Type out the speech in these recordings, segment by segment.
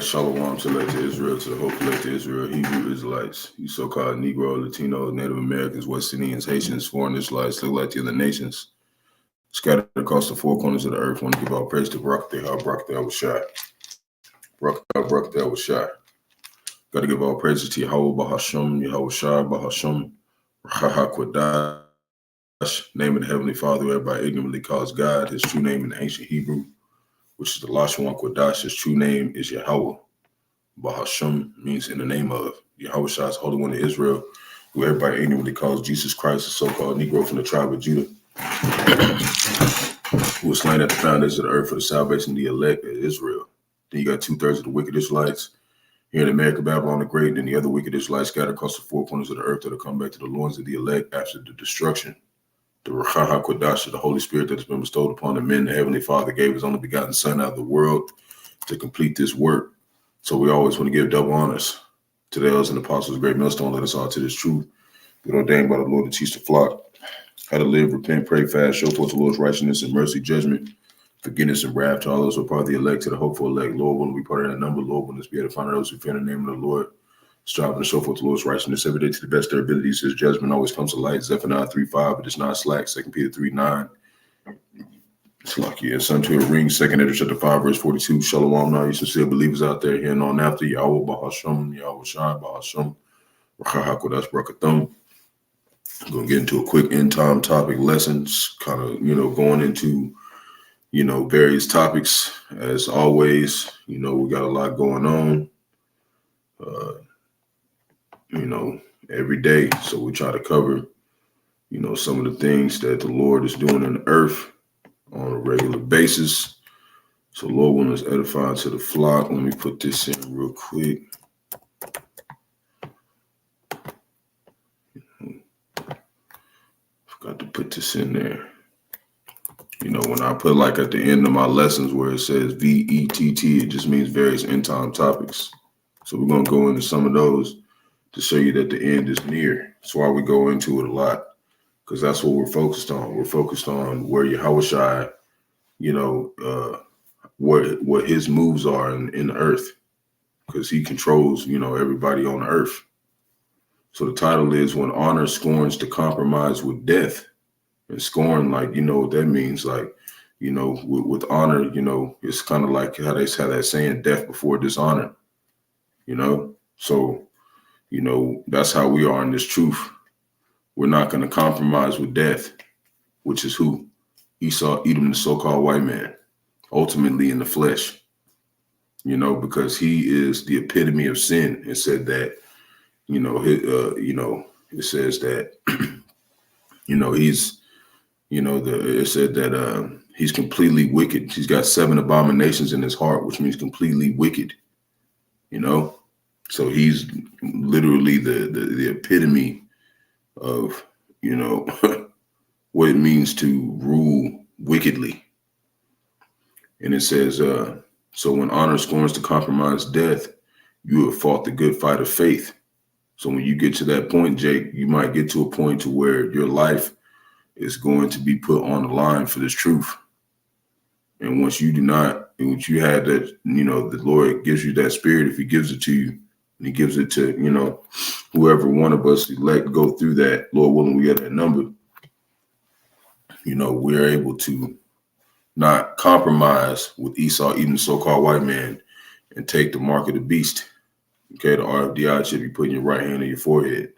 Shalom to Israel, to the whole collective Israel, Hebrew Israelites, you so-called Negro, Latino, Native Americans, West Indians, Haitians, foreign Israelites, look like the other nations, scattered across the four corners of the earth. Want to give all praise to Barak, Barak was shot. Got to give all praises to Yahawah, Bahasham, Yahawashi, Bahasham, Qadash, name of the Heavenly Father, who everybody ignorantly calls God, his true name in the ancient Hebrew, which is the Rawchaa Qadash. His true name is Yahawah. Bahasham means in the name of. Yahawashi is Holy One of Israel, who everybody ignorantly calls Jesus Christ, the so-called Negro from the tribe of Judah, who was slain at the foundation of the earth for the salvation of the elect of Israel. Then you got 2/3 of the wicked Israelites here in America, Babylon the Great, and the other wicked Israelites scattered across the four corners of the earth that'll come back to the loins of the elect after the destruction. The Rawchaa Qadash, the Holy Spirit that has been bestowed upon the men, the Heavenly Father gave his only begotten Son out of the world to complete this work. So we always want to give double honors to the elders and apostles, great millstone, let us all to this truth. Been ordained by the Lord to teach the flock how to live, repent, pray, fast, show forth the Lord's righteousness and mercy, judgment, forgiveness, and wrath to all those who are part of the elect, to the hopeful elect. Lord, when we part of that number, Lord, when us be able to find those who fear in the name of the Lord, striving to show forth the Lord's righteousness every day to the best of their abilities. His judgment always comes to light. Zephaniah 3:5, it is not slack. 2 Peter 3:9. It's lucky. A son to a ring. 2 Peter chapter 5, verse 42. Shalom, now you sincere believers out there here and on after Yahawah, Bahasham, Yahawashi, Bahasham, Qadash, Barak, Atham. I'm going to get into a quick end time topic lessons, kind of, going into, various topics. As always, we got a lot going on, every day. So we try to cover, some of the things that the Lord is doing in the earth on a regular basis. So Lord want us edified to the flock. Let me put this in real quick. Forgot to put this in there. When I put like at the end of my lessons where it says VETT, it just means various end time topics. So we're going to go into some of those to show you that the end is near. That's why we go into it a lot, because that's what we're focused on. We're focused on where Yahawashi, what his moves are in the earth, because he controls, everybody on the earth. So the title is When Honor Scorns to Compromise with Death. And scorn, like, what that means, like, with honor, it's kind of like how they have that saying, death before dishonor, So, that's how we are in this truth. We're not going to compromise with death, which is who? Esau, Edom, the so-called white man, ultimately in the flesh, because he is the epitome of sin. It said that, it says that, he's, it said that he's completely wicked. He's got 7 abominations in his heart, which means completely wicked, So he's literally the epitome of, what it means to rule wickedly. And it says, so when honor scorns to compromise death, you have fought the good fight of faith. So when you get to that point, Jake, you might get to a point to where your life is going to be put on the line for this truth. And once you do not, once you have that, the Lord gives you that spirit, if he gives it to you, and he gives it to, whoever one of us let go through that, Lord willing, we get that number, we're able to not compromise with Esau, even the so-called white man, and take the mark of the beast. Okay, the RFDI should be putting your right hand on your forehead,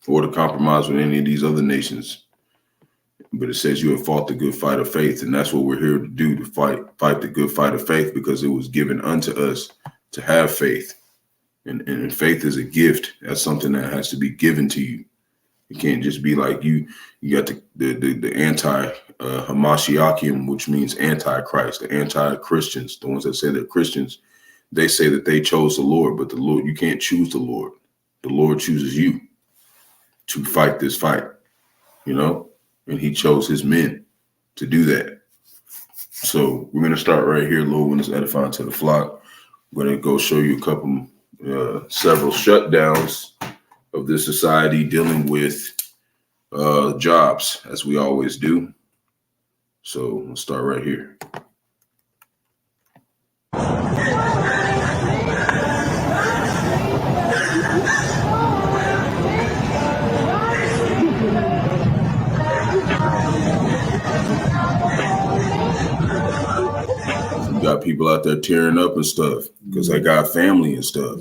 or to compromise with any of these other nations. But it says you have fought the good fight of faith, and that's what we're here to do, to fight the good fight of faith, because it was given unto us to have faith. And faith is a gift. That's something that has to be given to you. It can't just be like you got the anti-Hamashiachium, which means antichrist, the anti-Christians, the ones that say they're Christians. They say that they chose the Lord, but the Lord, you can't choose the Lord. The Lord chooses you to fight this fight, and he chose his men to do that. So we're going to start right here, Lord, when it's edifying to the flock. I'm going to go show you a couple, several shutdowns of this society dealing with jobs, as we always do. So we'll start right here. people out there tearing up and stuff because they got family and stuff.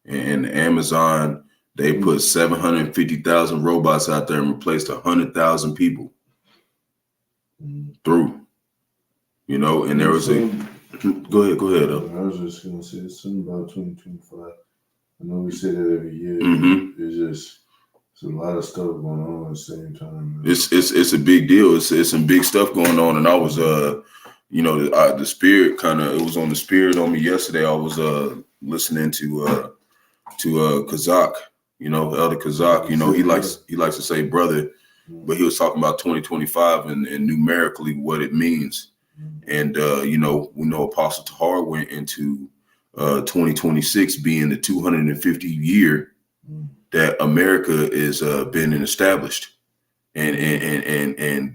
And Amazon, they put 750,000 robots out there and replaced 100,000 people through. You know, and there was a. Go ahead. I was just gonna say something about 2025. I know we say that every year. It's a lot of stuff going on at the same time. Man. It's a big deal. It's some big stuff going on, and I was you know, the spirit it was on the spirit on me yesterday. I was listening to Kazak, you know, Elder Kazak. You know, he likes to say brother, but he was talking about 2025 and numerically what it means. And you know, we know Apostle Tahar went into 2026 being the 250 year that America is been established, and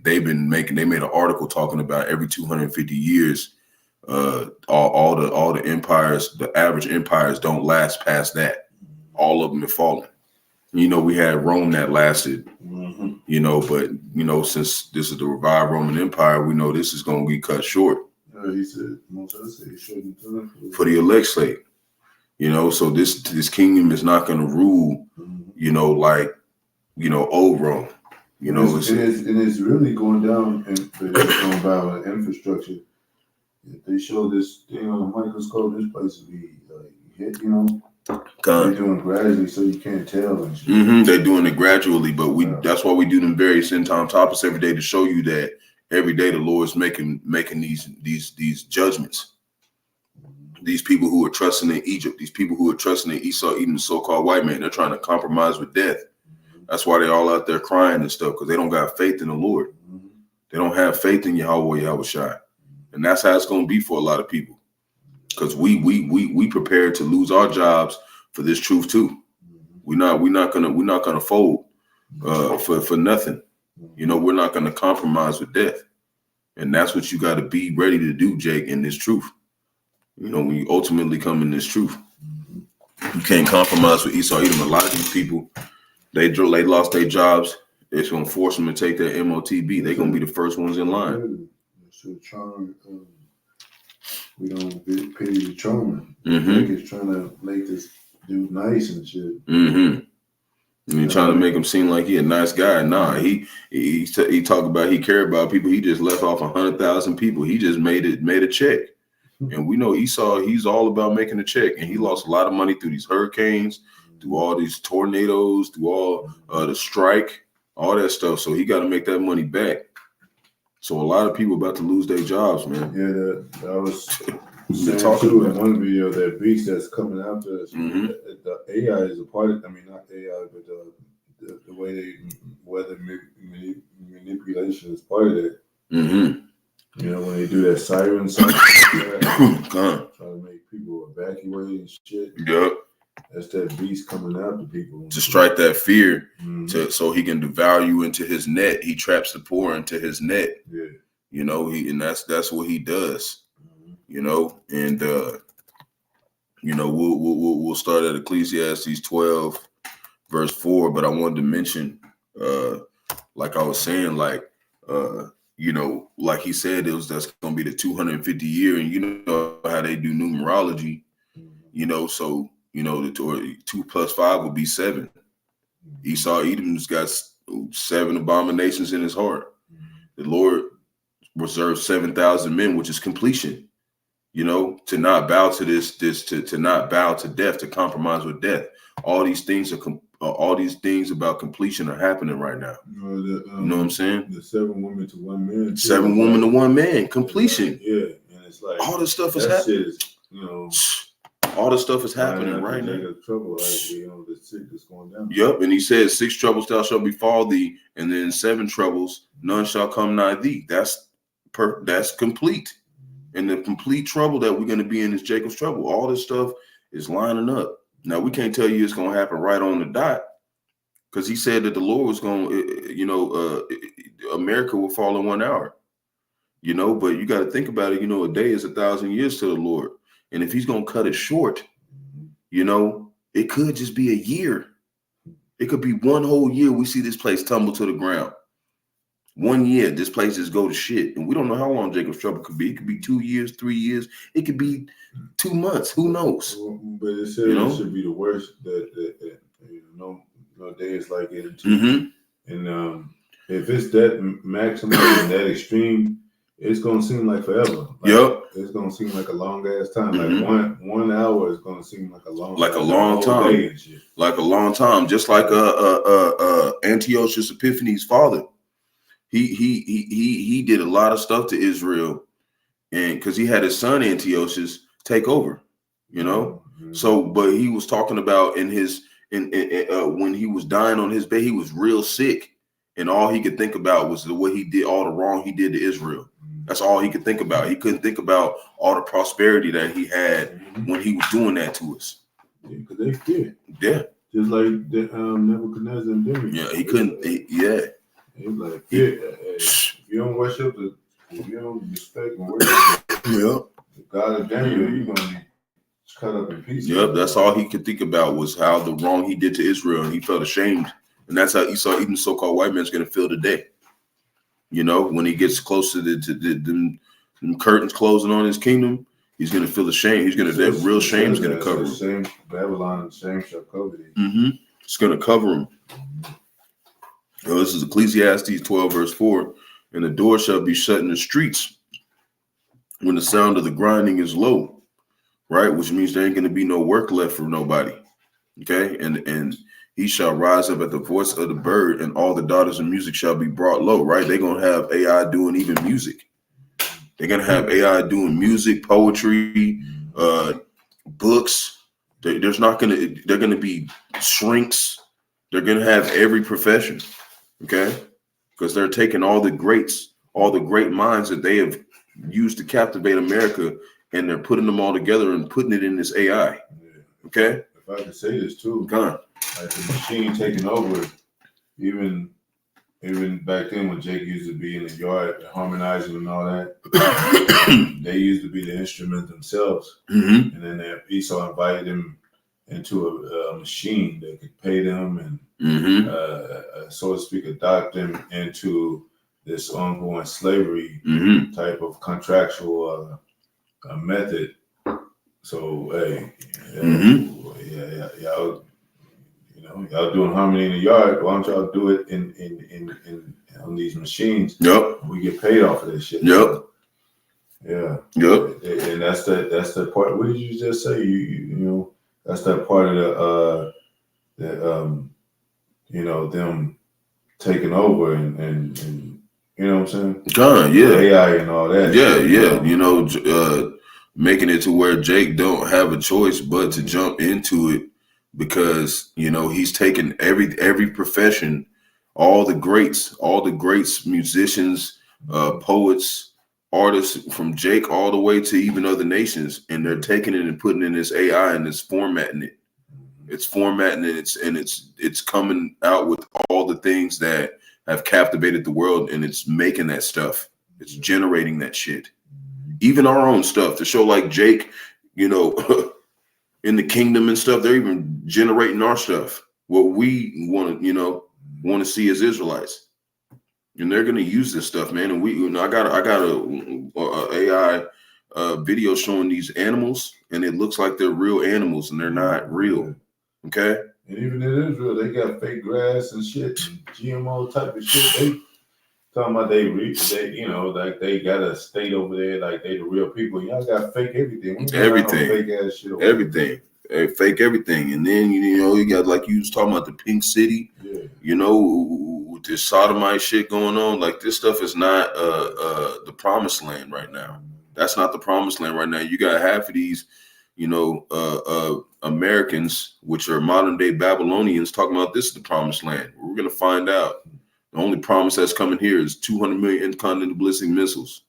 they made an article talking about every 250 years, all the empires, the average empires don't last past that. All of them have fallen. You know, we had Rome that lasted, you know, but you know, since this is the revived Roman Empire, we know this is going to be cut short. He said, for the elect sake. You know, so this kingdom is not going to rule, you know, like, you know, old Rome. You know, it's really going down and going about infrastructure. If they show this thing on a microscope, this place will be like hit, you know. They're doing it gradually, so you can't tell. They're doing it gradually, but that's why we do them various end time topics every day to show you that every day the Lord's making these judgments. These people who are trusting in Egypt, these people who are trusting in Esau, even the so-called white man, they're trying to compromise with death. That's why they're all out there crying and stuff, because they don't got faith in the Lord. They don't have faith in Yahawah, Yahawashi. And that's how it's going to be for a lot of people. Because we prepared to lose our jobs for this truth too. We're not gonna fold for nothing. You know, we're not gonna compromise with death. And that's what you got to be ready to do, Jake, in this truth. You know, when you ultimately come in this truth, you can't compromise with Esau. Even a lot of these people, they lost their jobs. It's gonna force them to take their MOTB. They're gonna be the first ones in line. We don't pity the charmer. He's trying to make this dude nice and shit. And you're trying to make him seem like he a nice guy. Nah, he talked about he cared about people. He just left off 100,000 people. He just made a check. And we know Esau, he's all about making a check. And he lost a lot of money through these hurricanes, through all these tornadoes, through all the strike, all that stuff. So he got to make that money back. So a lot of people about to lose their jobs, man. Yeah, that was talking too in one video, that beast that's coming after us. The AI is a part of, I mean, not AI, but the way they weather manipulation is part of that. You know, when they do that siren song, trying to make people evacuate and shit. Yep. That's that beast coming after people. To strike that fear, so he can devour you into his net. He traps the poor into his net. Yeah. You know, that's what he does. You know, and you know, we'll start at Ecclesiastes 12, verse 4. But I wanted to mention, like I was saying, like you know, like he said, that's gonna be the 250 year, and you know how they do numerology. You know, so you know, the 2 + 5 will be 7. Esau Edom's got 7 abominations in his heart. The Lord reserves 7,000 men, which is completion. You know, to not bow to to not bow to death, to compromise with death. All these things about completion are happening right now. You know what I'm saying? The 7 women to 1 man. 7 women to 1 man, completion. Yeah, and it's like all this stuff is happening. You know, all this stuff is happening right now. Trouble, like, you know, the sickness going down. Yep, and he says 6 troubles shall befall thee, and then 7 troubles none shall come nigh thee. That's complete. And the complete trouble that we're going to be in is Jacob's trouble. All this stuff is lining up. Now, we can't tell you it's going to happen right on the dot, because he said that the Lord was going to, you know, America will fall in 1 hour, you know, but you got to think about it. You know, a day is 1,000 years to the Lord. And if he's going to cut it short, you know, it could just be a year. It could be 1 whole year we see this place tumble to the ground. 1 year, this place just go to shit. And we don't know how long Jacob's trouble could be. It could be 2 years, 3 years. It could be 2 months. Who knows? But it said it should be the worst that no days like it. And if it's that maximum and that extreme, it's gonna seem like forever. It's gonna seem like a long ass time. Like 1 hour is gonna seem like a long time. Day and shit. Like a long time. Just like Antiochus Epiphanes' father. He did a lot of stuff to Israel, and because he had his son Antiochus take over, So, but he was talking about when he was dying on his bed, he was real sick, and all he could think about was the way he did all the wrong he did to Israel. That's all he could think about. He couldn't think about all the prosperity that he had when he was doing that to us. Yeah, because they feared. Yeah, just like Nebuchadnezzar and them. Yeah, he couldn't. He was like, if you don't worship if you don't respect and worship the God of Daniel, you're gonna be cut up in pieces. Yep, that's all he could think about was how the wrong he did to Israel, and he felt ashamed. And that's how Esau, even so-called white man's gonna feel today. When he gets close to the curtains closing on his kingdom, he's gonna feel ashamed. He's gonna that real shame is gonna cover him. Shame, Babylon, shame shall cover thee. It's gonna cover him. This is Ecclesiastes 12, verse 4. And the door shall be shut in the streets when the sound of the grinding is low, right? Which means there ain't going to be no work left for nobody. Okay. And he shall rise up at the voice of the bird, and all the daughters of music shall be brought low, right? They're going to have AI doing even music. They're going to have AI doing music, poetry, books. They're going to be shrinks. They're going to have every profession. Okay, because they're taking all the greats, all the great minds that they have used to captivate America, and they're putting them all together and putting it in this AI. Okay, if I could say this too, like the machine taking over, even back then when Jake used to be in the yard harmonizing and all that, they used to be the instrument themselves, and then Esau invited him into a machine that could pay them and so to speak adopt them into this ongoing slavery type of contractual method. So hey, y'all doing harmony in the yard. Why don't y'all do it in on these machines? Yep. We get paid off of this shit. Yep. Yeah. Yep. And that's the part. What did you just say? You that's that part of them taking over and you know what I'm saying? AI and all that. Making it to where Jake don't have a choice but to jump into it because he's taken every profession, all the greats, musicians, poets, artists from Jake all the way to even other nations, and they're taking it and putting in this AI and it's formatting it. It's formatting it, it's coming out with all the things that have captivated the world, and it's making that stuff. It's generating that shit. Even our own stuff to show like Jake, in the kingdom and stuff, they're even generating our stuff. What we want to see as Israelites. And they're gonna use this stuff, man. And I got a AI video showing these animals, and it looks like they're real animals, and they're not real. Okay. And even in Israel, they got fake grass and shit, and GMO type of shit. They talking about like they got a state over there, like they the real people. Y'all got fake everything. Everything. Fake ass shit. Everything. Fake everything. And then you got, like you was talking about, the pink city. Yeah. With this sodomite shit going on. Like, this stuff is not the promised land right now. That's not the promised land right now. You got half of these Americans, which are modern day Babylonians, talking about this is the promised land. We're going to find out. The only promise that's coming here is 200 million intercontinental ballistic missiles.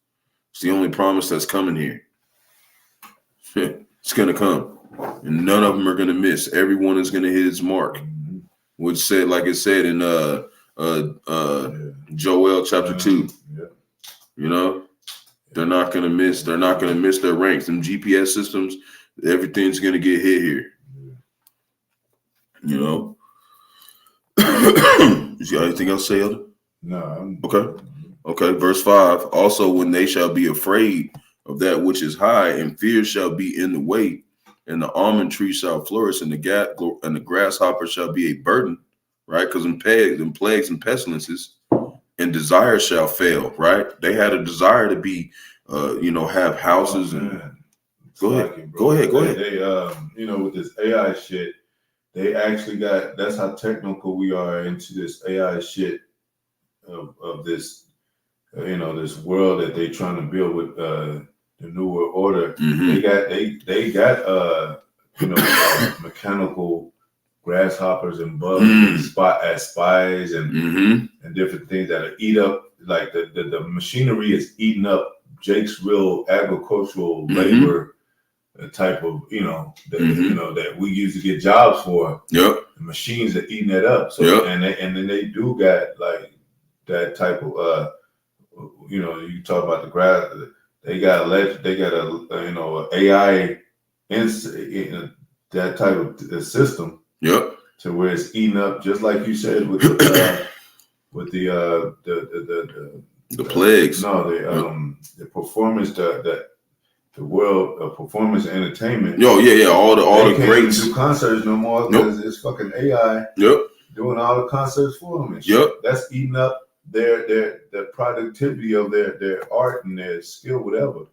It's the only promise that's coming here. It's going to come. And none of them are going to miss. Everyone is going to hit its mark. Which said, like it said in Joel chapter 2. Yeah. They're not going to miss. They're not going to miss their ranks. Them GPS systems, everything's going to get hit here. You got anything else to say, Elder? No. Okay. Verse 5. Also, when they shall be afraid of that which is high, and fear shall be in the way, and the almond tree shall flourish, and the grasshopper shall be a burden, right? Because in plagues and pestilences, and desire shall fail, right? They had a desire to be, have houses Go ahead. They with this AI shit, they actually that's how technical we are into this AI shit of this, this world that they trying to build with the New World Order. Mm-hmm. They got mechanical grasshoppers and bugs as spies and different things that eat up, like the machinery is eating up Jake's real agricultural labor type of that we used to get jobs for. Yep. The machines are eating that up. So and then they do got like that type of you talk about the grass. They got a AI that type of system. Yep. To where it's eating up, just like you said with the plagues. The performance, the world of performance and entertainment. All the greats can't do concerts no more because it's fucking AI. Doing all the concerts for them and shit. That's eating up their productivity of their art and their skill, whatever.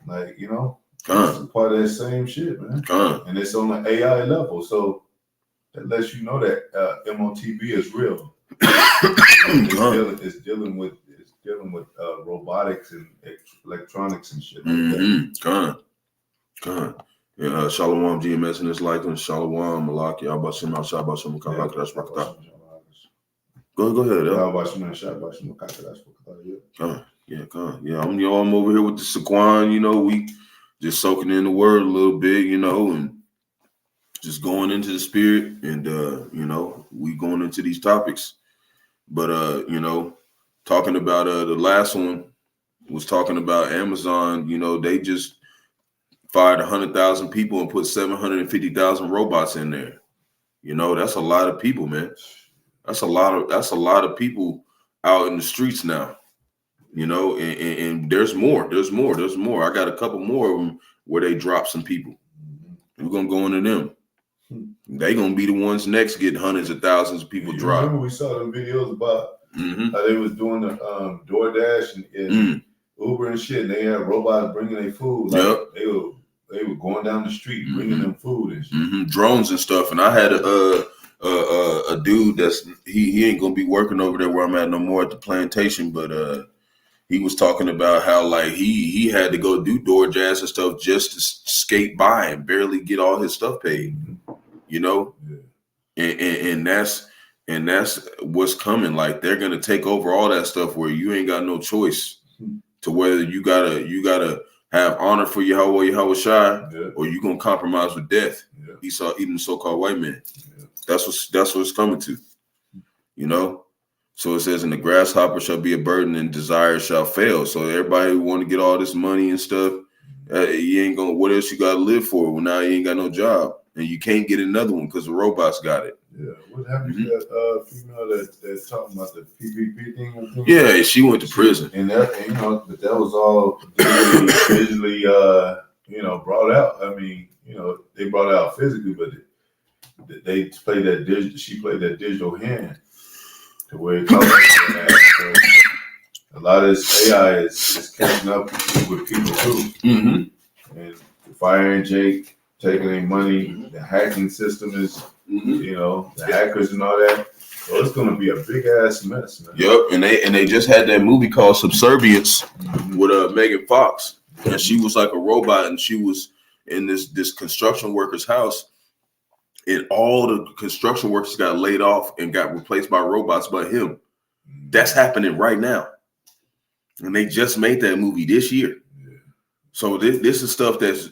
Like it's part of that same shit, man. And it's on the AI level, so that lets you know that MOTB is real. It's dealing with robotics and electronics and shit like that. Yeah, Shalom GMS in this likeness. Shalom Malak Yahawah Shabashim Qadash Barak. Go ahead. I'm over here with the Scorns. We just soaking in the word a little bit, and just going into the spirit, and we going into these topics. But talking about the last one was talking about Amazon. They just fired 100,000 people and put 750,000 robots in there. That's a lot of people, man. That's a lot of people out in the streets now. And there's more. I got a couple more of them where they drop some people. We're gonna go into them. They gonna be the ones next get hundreds of thousands of people dropped. Remember we saw them videos about how they was doing the DoorDash and Uber and shit, and they had robots bringing their food. Like they were going down the street bringing them food and shit. Drones and stuff. And I had a dude that's he ain't gonna be working over there where I'm at no more at the plantation, but he was talking about how like he had to go do DoorDash and stuff just to skate by and barely get all his stuff paid. And that's what's coming. Like they're gonna take over all that stuff where you ain't got no choice to whether you gotta have honor for Yahawah, Yahawashi, or you gonna compromise with death. Esau eating the so-called white man. That's what it's coming to. So it says, and the grasshopper shall be a burden and desire shall fail. So everybody who want to get all this money and stuff, you ain't gonna, what else you gotta live for? Well, now you ain't got no job. And you can't get another one because the robots got it. Yeah. What happened to that female that's talking about the PvP thing? Yeah, she went to prison. And that, but that was all visually, brought out. I mean, they brought it out physically, but they played that digital. She played that digital hand to where it comes. So a lot of this AI is catching up with people too. And firing Jake, taking their money, the hacking system is, the hackers and all that. So it's gonna be a big ass mess, man. Yep, and they just had that movie called Subservience with Megan Fox, and she was like a robot, and she was in this construction worker's house, and all the construction workers got laid off and got replaced by robots, but him. That's happening right now, and they just made that movie this year. Yeah. So this is stuff that's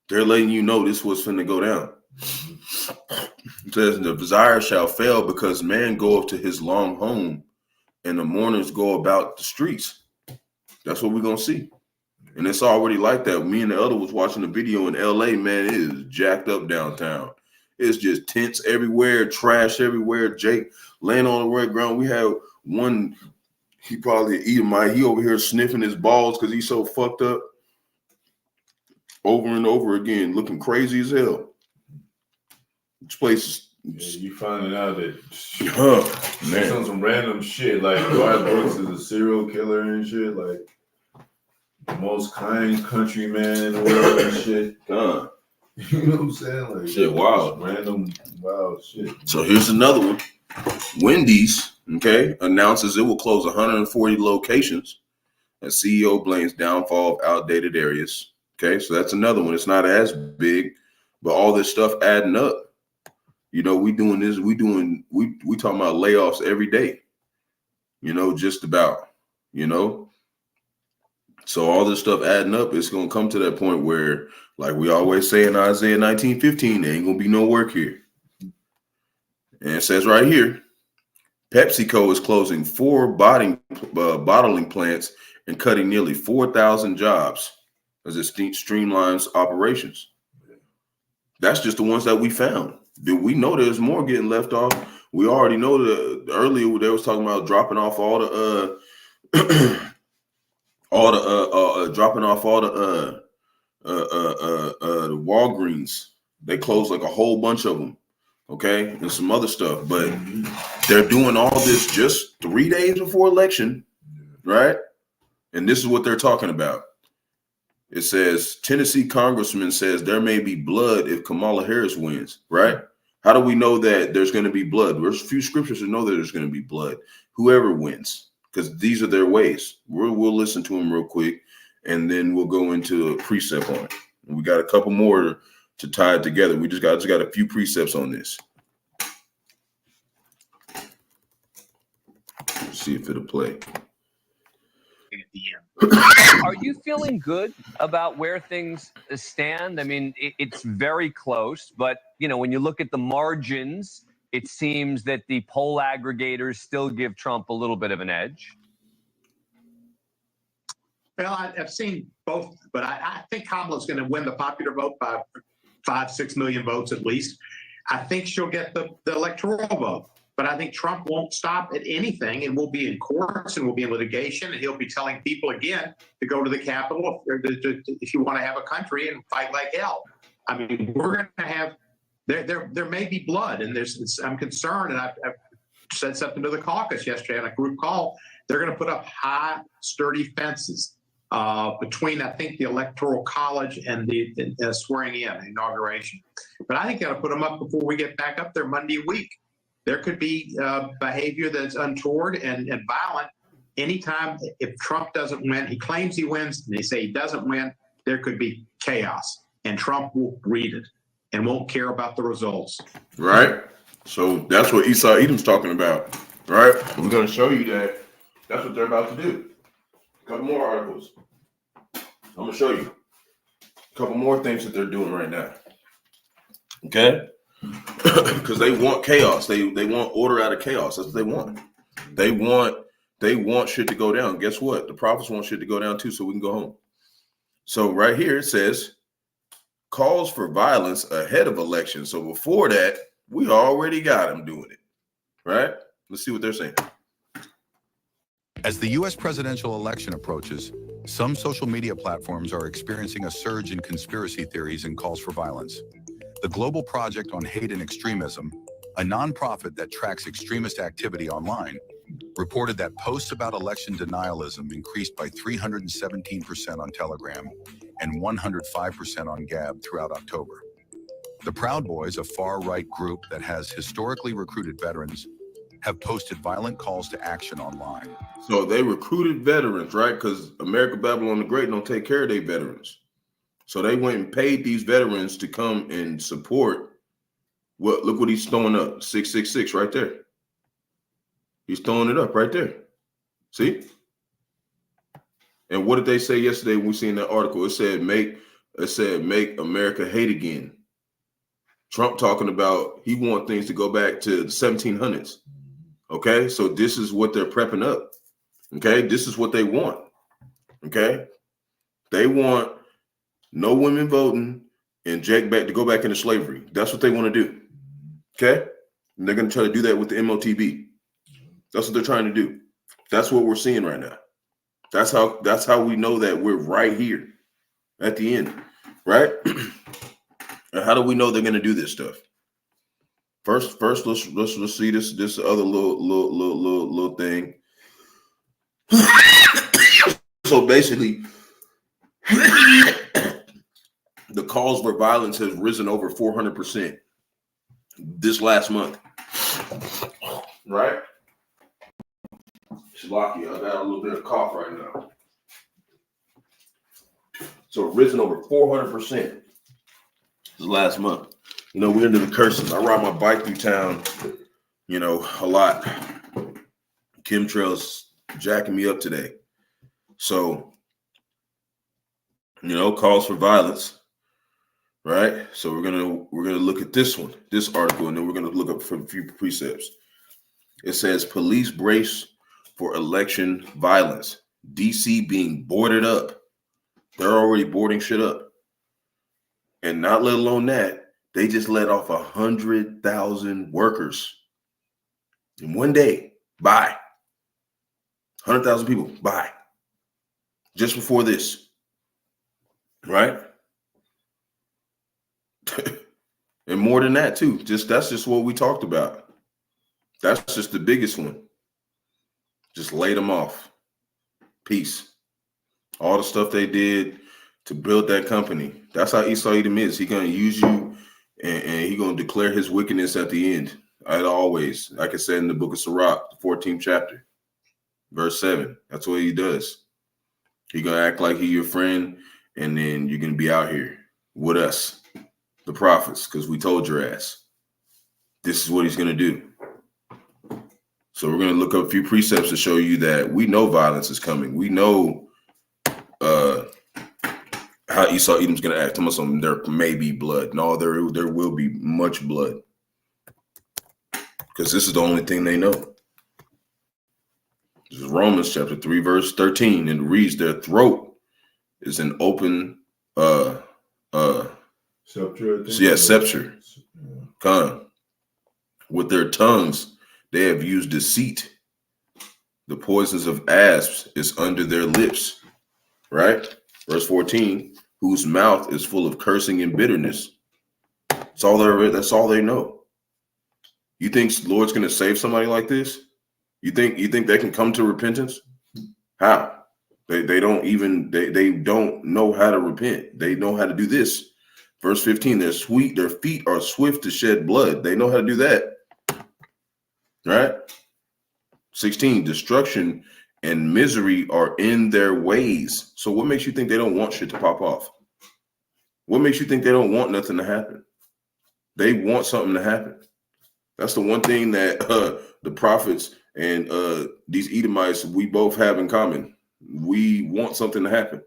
they're letting you know this was finna go down. It says the desire shall fail because man goeth to his long home and the mourners go about the streets. That's what we're going to see. And it's already like that. Me and the other was watching a video in LA, man, it is jacked up downtown. It's just tents everywhere, trash everywhere. Jake laying on the red ground. We had one, he probably Edomite. He over here sniffing his balls because he's so fucked up over and over again, looking crazy as hell. This place is. Yeah, you finding out that man, on some random shit like Dwight Brooks is a serial killer and shit, like the most kind country man in the world and shit. You know what I'm saying? Like shit, wild, random, wild shit. So here's another one. Wendy's, okay, announces it will close 140 locations, and CEO blames downfall of outdated areas. Okay, so that's another one. It's not as big, but all this stuff adding up. You know, we talking about layoffs every day, you know, just about, you know. So all this stuff adding up, it's going to come to that point where, like we always say in Isaiah 19:15, there ain't going to be no work here. And it says right here, PepsiCo is closing 4 bottling plants and cutting nearly 4,000 jobs as it streamlines operations. That's just the ones that we found. We know there's more getting left off. We already know that earlier they was talking about dropping off all the the Walgreens. They closed like a whole bunch of them, okay, and some other stuff. But they're doing all this just 3 days before election, right? And this is what they're talking about. It says Tennessee congressman says there may be blood if Kamala Harris wins, right? How do we know that there's going to be blood? There's a few scriptures that know that there's going to be blood. Whoever wins, because these are their ways. We'll listen to them real quick, and then we'll go into a precept on it. And we got a couple more to tie it together. We just got a few precepts on this. Let's see if it'll play. Are you feeling good about where things stand? I mean, it's very close, but you know, when you look at the margins, it seems that the poll aggregators still give Trump a little bit of an edge. Well, I've seen both, but I think Kamala's going to win the popular vote by 5-6 million votes at least. I think she'll get the electoral vote. But I think Trump won't stop at anything, and we'll be in courts and we'll be in litigation, and he'll be telling people again to go to the Capitol if you want to have a country and fight like hell. I mean, we're going to have there may be blood, and I'm concerned, and I've said something to the caucus yesterday on a group call. They're going to put up high, sturdy fences between, I think, the Electoral College and the swearing in, inauguration. But I think they'll put them up before we get back up there Monday week. There could be behavior that's untoward and violent anytime. If Trump doesn't win, he claims he wins, and they say he doesn't win, there could be chaos. And Trump will read it and won't care about the results. Right? So that's what Esau Edom's talking about, right? I'm going to show you that that's what they're about to do. A couple more articles. I'm going to show you a couple more things that they're doing right now. Okay? Because they want chaos. They want order out of chaos. That's what they want. They want shit to go down. Guess what? The prophets want shit to go down too, so we can go home. So right here it says calls for violence ahead of election. So before that, we already got them doing it. Right? Let's see what they're saying. As the U.S. presidential election approaches, some social media platforms are experiencing a surge in conspiracy theories and calls for violence. The Global Project on Hate and Extremism, a nonprofit that tracks extremist activity online, reported that posts about election denialism increased by 317% on Telegram and 105% on Gab throughout October. The Proud Boys, a far-right group that has historically recruited veterans, have posted violent calls to action online. So they recruited veterans, right? Because America Babylon the Great don't take care of their veterans. So they went and paid these veterans to come and support. What? Look what he's throwing up. 666 right there. He's throwing it up right there. See? And what did they say yesterday when we seen that article? It said make America hate again. Trump talking about he want things to go back to the 1700s. Okay, so this is what they're prepping up. Okay, this is what they want. Okay, they want no women voting and Jack back to go back into slavery. That's what they want to do. Okay, and they're going to try to do that with the MOTB. That's what they're trying to do. That's what we're seeing right now. That's how we know that we're right here at the end, right? And how do we know they're going to do this stuff? First, let's see this other little thing. So basically, the calls for violence has risen over 400% this last month, right? Lucky, I got a little bit of cough right now. So risen over 400% this last month. You know, we're into the curses. I ride my bike through town, you know, a lot. Chemtrails jacking me up today. So, you know, calls for violence, right? So we're gonna look at this article, and then we're gonna look up for a few precepts. It says police brace for election violence. DC being boarded up. They're already boarding shit up. And not let alone that, they just let off 100,000 workers in one day. Bye. 100,000 people. Bye. Just before this. Right? And more than that too. That's just what we talked about. That's just the biggest one. Just laid them off. Peace. All the stuff they did to build that company. That's how Esau Edom is. He's going to use you, and he's going to declare his wickedness at the end. As always, like I said in the book of Barak, the 14th chapter, verse 7. That's what he does. He's going to act like he's your friend, and then you're going to be out here with us, the prophets, because we told your ass. This is what he's going to do. So we're going to look up a few precepts to show you that we know violence is coming. We know how Esau Edom's going to act. Tell us something. There may be blood. No, there will be much blood. Because this is the only thing they know. This is Romans chapter 3, verse 13. And it reads, their throat is an open scepter. Scepter. Con. With their tongues, they have used deceit. The poisons of asps is under their lips. Right? Verse 14, whose mouth is full of cursing and bitterness. That's all they know. You think the Lord's going to save somebody like this? You think they can come to repentance? How? They don't know how to repent. They know how to do this. Verse 15, their feet are swift to shed blood. They know how to do that. Right? 16, destruction and misery are in their ways. So what makes you think they don't want shit to pop off? What makes you think they don't want nothing to happen? They want something to happen. That's the one thing that the prophets and these Edomites, we both have in common. We want something to happen.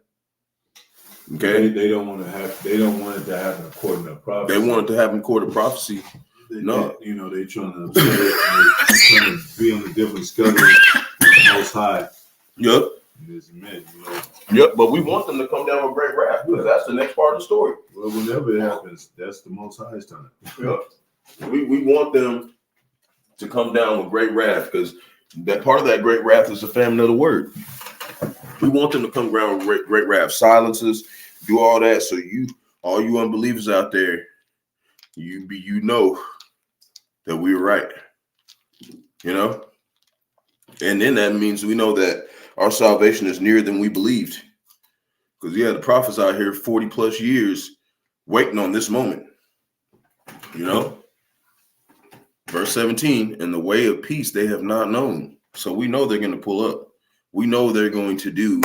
Okay? They don't want it to happen according to prophecy. They want it to happen according to prophecy. No. They trying to upset it. They're trying to be on a different schedule. Most high. Yep. Men, Yep, but we want them to come down with great wrath, because that's the next part of the story. Well, whenever it happens, that's the Most High's time. Yep. We want them to come down with great wrath, because that part of that great wrath is the famine of the word. We want them to come down with great wrath, silences, do all that. So all you unbelievers out there, you know that we were right. And then that means we know that our salvation is nearer than we believed. Because the prophets out here 40 plus years waiting on this moment. Verse 17, in the way of peace they have not known. So we know they're going to pull up. We know they're going to do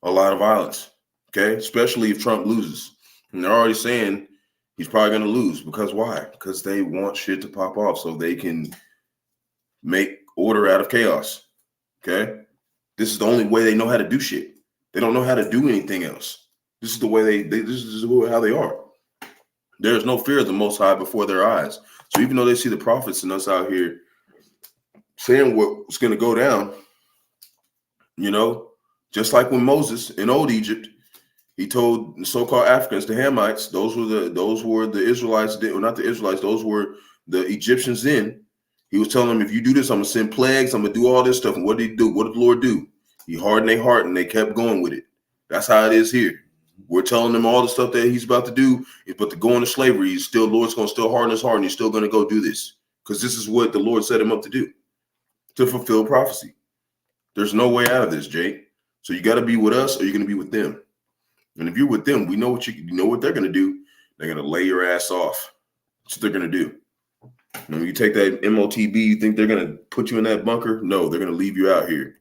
a lot of violence. Okay, especially if Trump loses. And they're already saying he's probably going to lose. Because why? Because they want shit to pop off so they can make order out of chaos. Okay, this is the only way they know how to do shit. They don't know how to do anything else. This is the way this is how they are. There is no fear of the Most High before their eyes. So even though they see the prophets and us out here saying what's going to go down, just like when Moses in old Egypt, he told the so-called Africans, the Hamites, those were the Israelites, or not the Israelites, those were the Egyptians then. He was telling them, if you do this, I'm going to send plagues. I'm going to do all this stuff. And what did he do? What did the Lord do? He hardened their heart and they kept going with it. That's how it is here. We're telling them all the stuff that he's about to do, but to go into slavery, the Lord's going to still harden his heart and he's still going to go do this because this is what the Lord set him up to do, to fulfill prophecy. There's no way out of this, Jake. So you got to be with us or you're going to be with them. And if you're with them, we know what you know what they're going to do. They're going to lay your ass off. That's what they're going to do. When you take that MOTB, you think they're going to put you in that bunker? No, they're going to leave you out here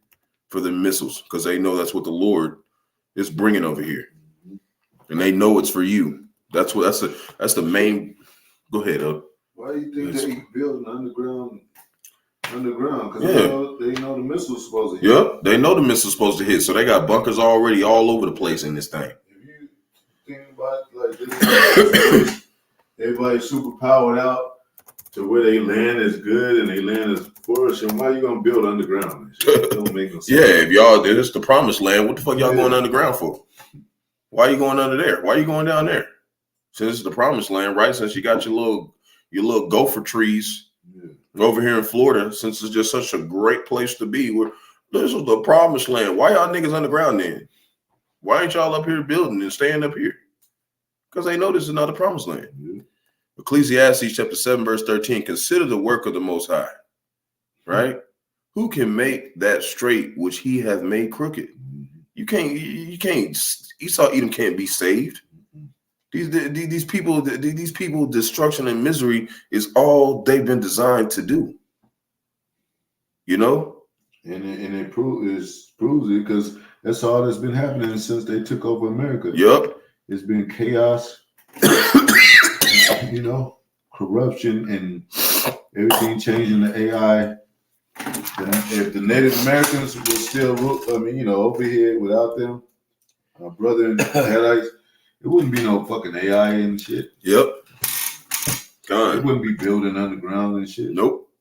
for the missiles because they know that's what the Lord is bringing over here. And they know it's for you. That's the main. Go ahead, Why do you think they building underground? Because they know the missile's supposed to hit. Yep, they know the missile's supposed to hit, so they got bunkers already all over the place in this thing. If you think about it like this, everybody's super powered out to where they land is good and they land is flourishing. Why are you gonna build underground? It don't make no sense. Yeah, if y'all did, it's the promised land. What the fuck y'all going underground for? Why are you going under there? Why are you going down there? Since it's the promised land, right? Since you got your little gopher trees over here in Florida, since it's just such a great place to be. This is the promised land. Why y'all niggas underground then? Why ain't y'all up here building and staying up here? Because they know this is not the promised land. Ecclesiastes chapter 7, verse 13, consider the work of the Most High, right? Who can make that straight which he hath made crooked? You can't, Esau, Edom can't be saved. These people, destruction and misery is all they've been designed to do. You know? And it proves it because that's all that's been happening since they took over America. Yep. It's been chaos, corruption and everything changing the AI. If the Native Americans were still, over here without them, our brother and Halites, it wouldn't be no fucking AI and shit. Yep. God. It wouldn't be building underground and shit. Nope.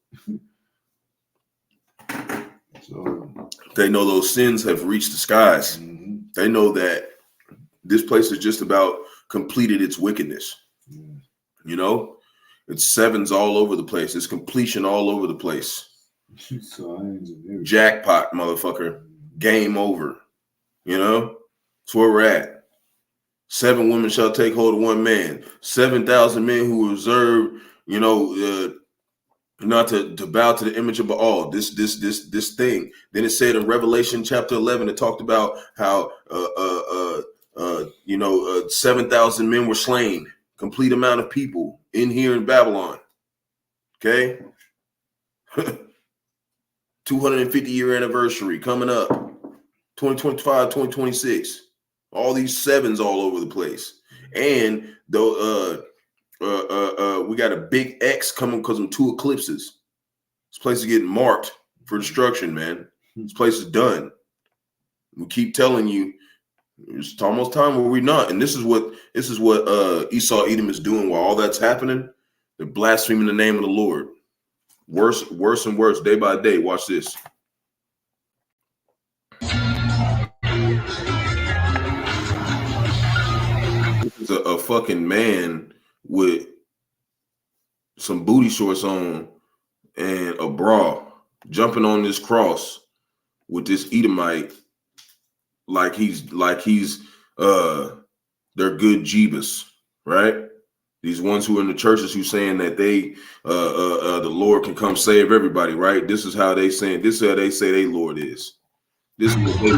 So they know those sins have reached the skies. Mm-hmm. They know that this place is just about completed its wickedness. Yeah. You know, it's sevens all over the place. It's completion all over the place. Jackpot, motherfucker. Game over. You know, that's where we're at. 7 women shall take hold of 1 man. 7,000 men who reserve, not to bow to the image of Baal. This thing. Then it said in Revelation chapter 11, it talked about how 7,000 men were slain. Complete amount of people in here in Babylon. Okay. 250-year anniversary coming up. 2025, 2026. All these 7s all over the place. And though we got a big X coming because of 2 eclipses. This place is getting marked for destruction, man. This place is done. We keep telling you it's almost time where we're not. And this is what Esau Edom is doing while all that's happening. They're blaspheming the name of the Lord. Worse and worse day by day. Watch this. This is a fucking man with some booty shorts on and a bra jumping on this cross with this Edomite like he's their good Jeebus, right? These ones who are in the churches who saying that they the Lord can come save everybody, right? This is how they saying, this is how they say they Lord is. This is what they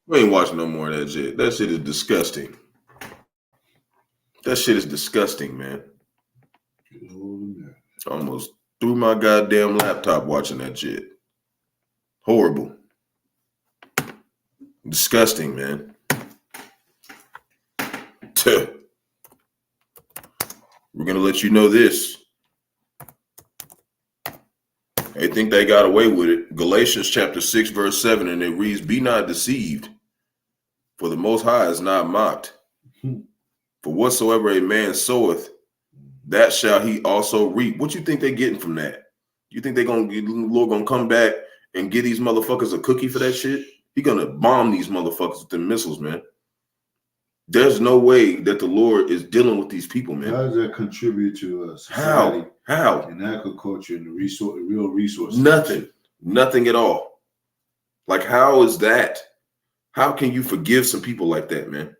We ain't watching no more of that shit. That shit is disgusting. That shit is disgusting, man. Almost threw my goddamn laptop watching that shit. Horrible. Disgusting, man. We're going to let you know this. They think they got away with it. Galatians chapter 6, verse 7, and it reads, "Be not deceived, for the Most High is not mocked. For whatsoever a man soweth, that shall he also reap." What you think they're getting from that? You think the Lord gonna come back and give these motherfuckers a cookie for that shit? He gonna bomb these motherfuckers with the missiles, man. There's no way that the Lord is dealing with these people, man. How does that contribute to us? How? And agriculture and the real resources? Nothing at all. Like, how is that? How can you forgive some people like that, man?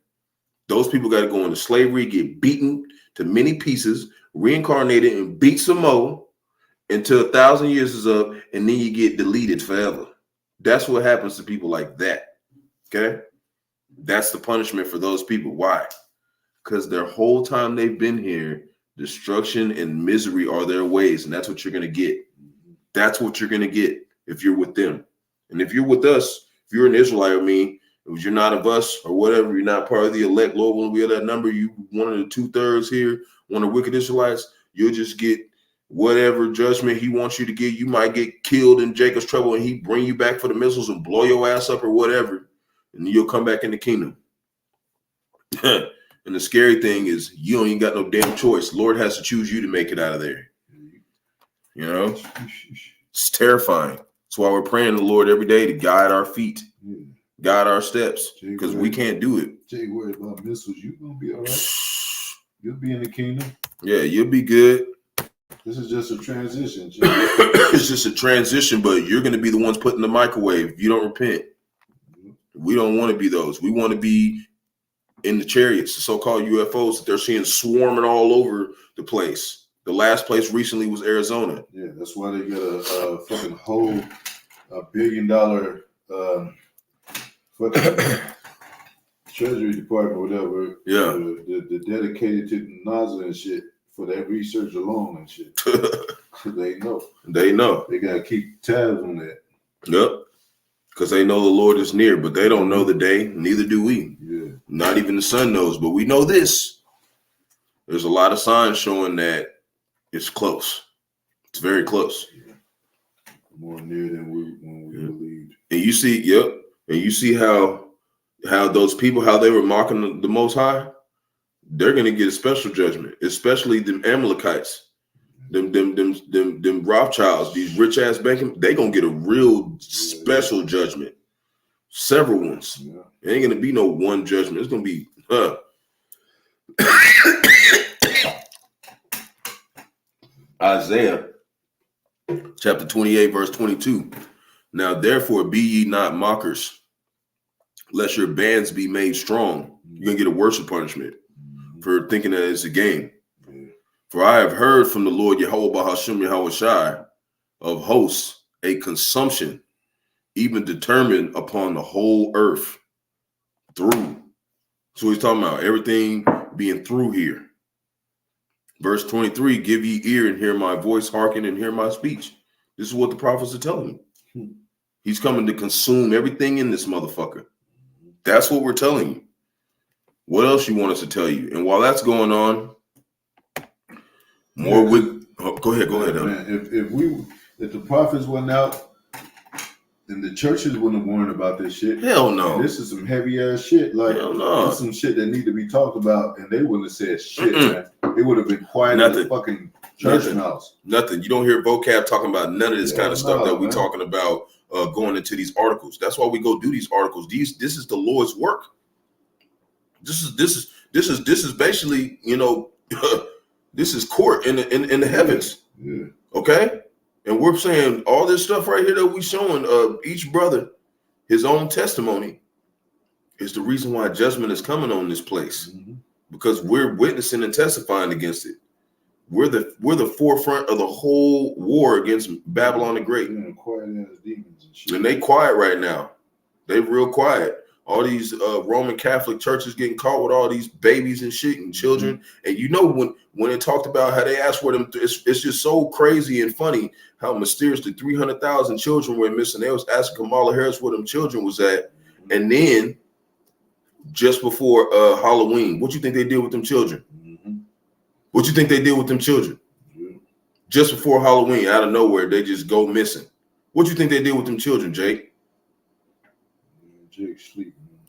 Those people got to go into slavery, get beaten to many pieces, reincarnated, and beat some more until 1,000 years is up, and then you get deleted forever. That's what happens to people like that. Okay? That's the punishment for those people. Why? Because their whole time they've been here, destruction and misery are their ways, and that's what you're going to get. That's what you're going to get if you're with them. And if you're with us, if you're an Israelite, I mean, if you're not of us or whatever, you're not part of the elect, Lord, when we are that number, you one of the 2/3 here, one of the wicked Israelites, you'll just get whatever judgment he wants you to get. You might get killed in Jacob's trouble, and he bring you back for the missiles and blow your ass up or whatever. And then you'll come back in the kingdom. And the scary thing is you don't even got no damn choice. The Lord has to choose you to make it out of there. You know? It's terrifying. That's why we're praying to the Lord every day to guide our feet, guide our steps, because we can't do it. Jay, worried about missiles. You're going to be all right. You'll be in the kingdom. Yeah, you'll be good. This is just a transition. It's just a transition, but you're going to be the ones put in the microwave if you don't repent. We don't want to be those. We want to be in the chariots, the so-called UFOs that they're seeing swarming all over the place. The last place recently was Arizona. Yeah, that's why they got a fucking whole $1 billion fucking Treasury Department, whatever. Yeah, the dedicated to NASA and shit for that research alone and shit. They know. They know. They gotta keep tabs on that. Yep. Because they know the Lord is near, but they don't know the day. Neither do we. Yeah. Not even the sun knows, but we know this. There's a lot of signs showing that it's close. It's very close. Yeah. More near than we believed. And you see, and you see how those people, how they were mocking the Most High, they're gonna get a special judgment, especially them Amalekites. Them Rawchas, these rich ass banking, they gonna get a real special judgment. Several ones. Yeah. It ain't gonna be no one judgment. It's gonna be Isaiah chapter 28, verse 22. Now therefore be ye not mockers, lest your bands be made strong. You're gonna get a worse punishment for thinking that it's a game. For I have heard from the Lord Yahawah Bahasham Yahawashi of hosts a consumption, even determined upon the whole earth through. So he's talking about everything being through here. Verse 23, give ye ear and hear my voice, hearken and hear my speech. This is what the prophets are telling you. He's coming to consume everything in this motherfucker. That's what we're telling you. What else you want us to tell you? And while that's going on, more go ahead. Man, if the prophets went out and the churches wouldn't have warned about this shit. Hell no. This is some heavy ass shit. Like, hell no. This is some shit that need to be talked about, and they wouldn't have said shit, man. They would have been quiet as a fucking church mouse. Nothing. You don't hear vocab talking about none of this kind of stuff that we talking about going into these articles. That's why we go do these articles. This is the Lord's work. This is basically, you know, this is court in the heavens. Yeah. Okay? And we're saying all this stuff right here that we showing each brother his own testimony is the reason why judgment is coming on this place. Mm-hmm. Because we're witnessing and testifying against it. We're the forefront of the whole war against Babylon the Great. Yeah, quiet as demons and shit. And they quiet right now. They real quiet. All these Roman Catholic churches getting caught with all these babies and shit and children. Mm-hmm. And you know when it talked about how they asked for them, it's just so crazy and funny how mysteriously 300,000 children were missing. They was asking Kamala Harris where them children was at. Mm-hmm. And then just before Halloween, what you think they did with them children? Mm-hmm. What you think they did with them children? Mm-hmm. Just before Halloween, out of nowhere, they just go missing. What you think they did with them children, Jake?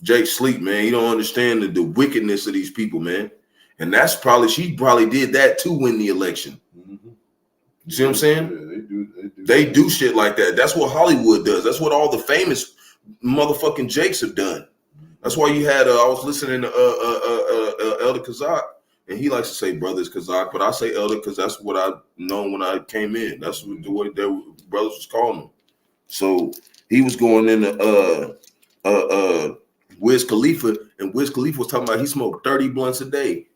Jake sleep, man. You don't understand the wickedness of these people, man. And she probably did that to win the election. Mm-hmm. You see what I'm saying? Yeah, they They do shit like that. That's what Hollywood does. That's what all the famous motherfucking Jakes have done. That's why you had. I was listening to Elder Kazak, and he likes to say brothers Kazak, but I say Elder because that's what I know when I came in. That's what the way their brothers was calling him. So he was going into Wiz Khalifa, and Wiz Khalifa was talking about he smoked 30 blunts a day.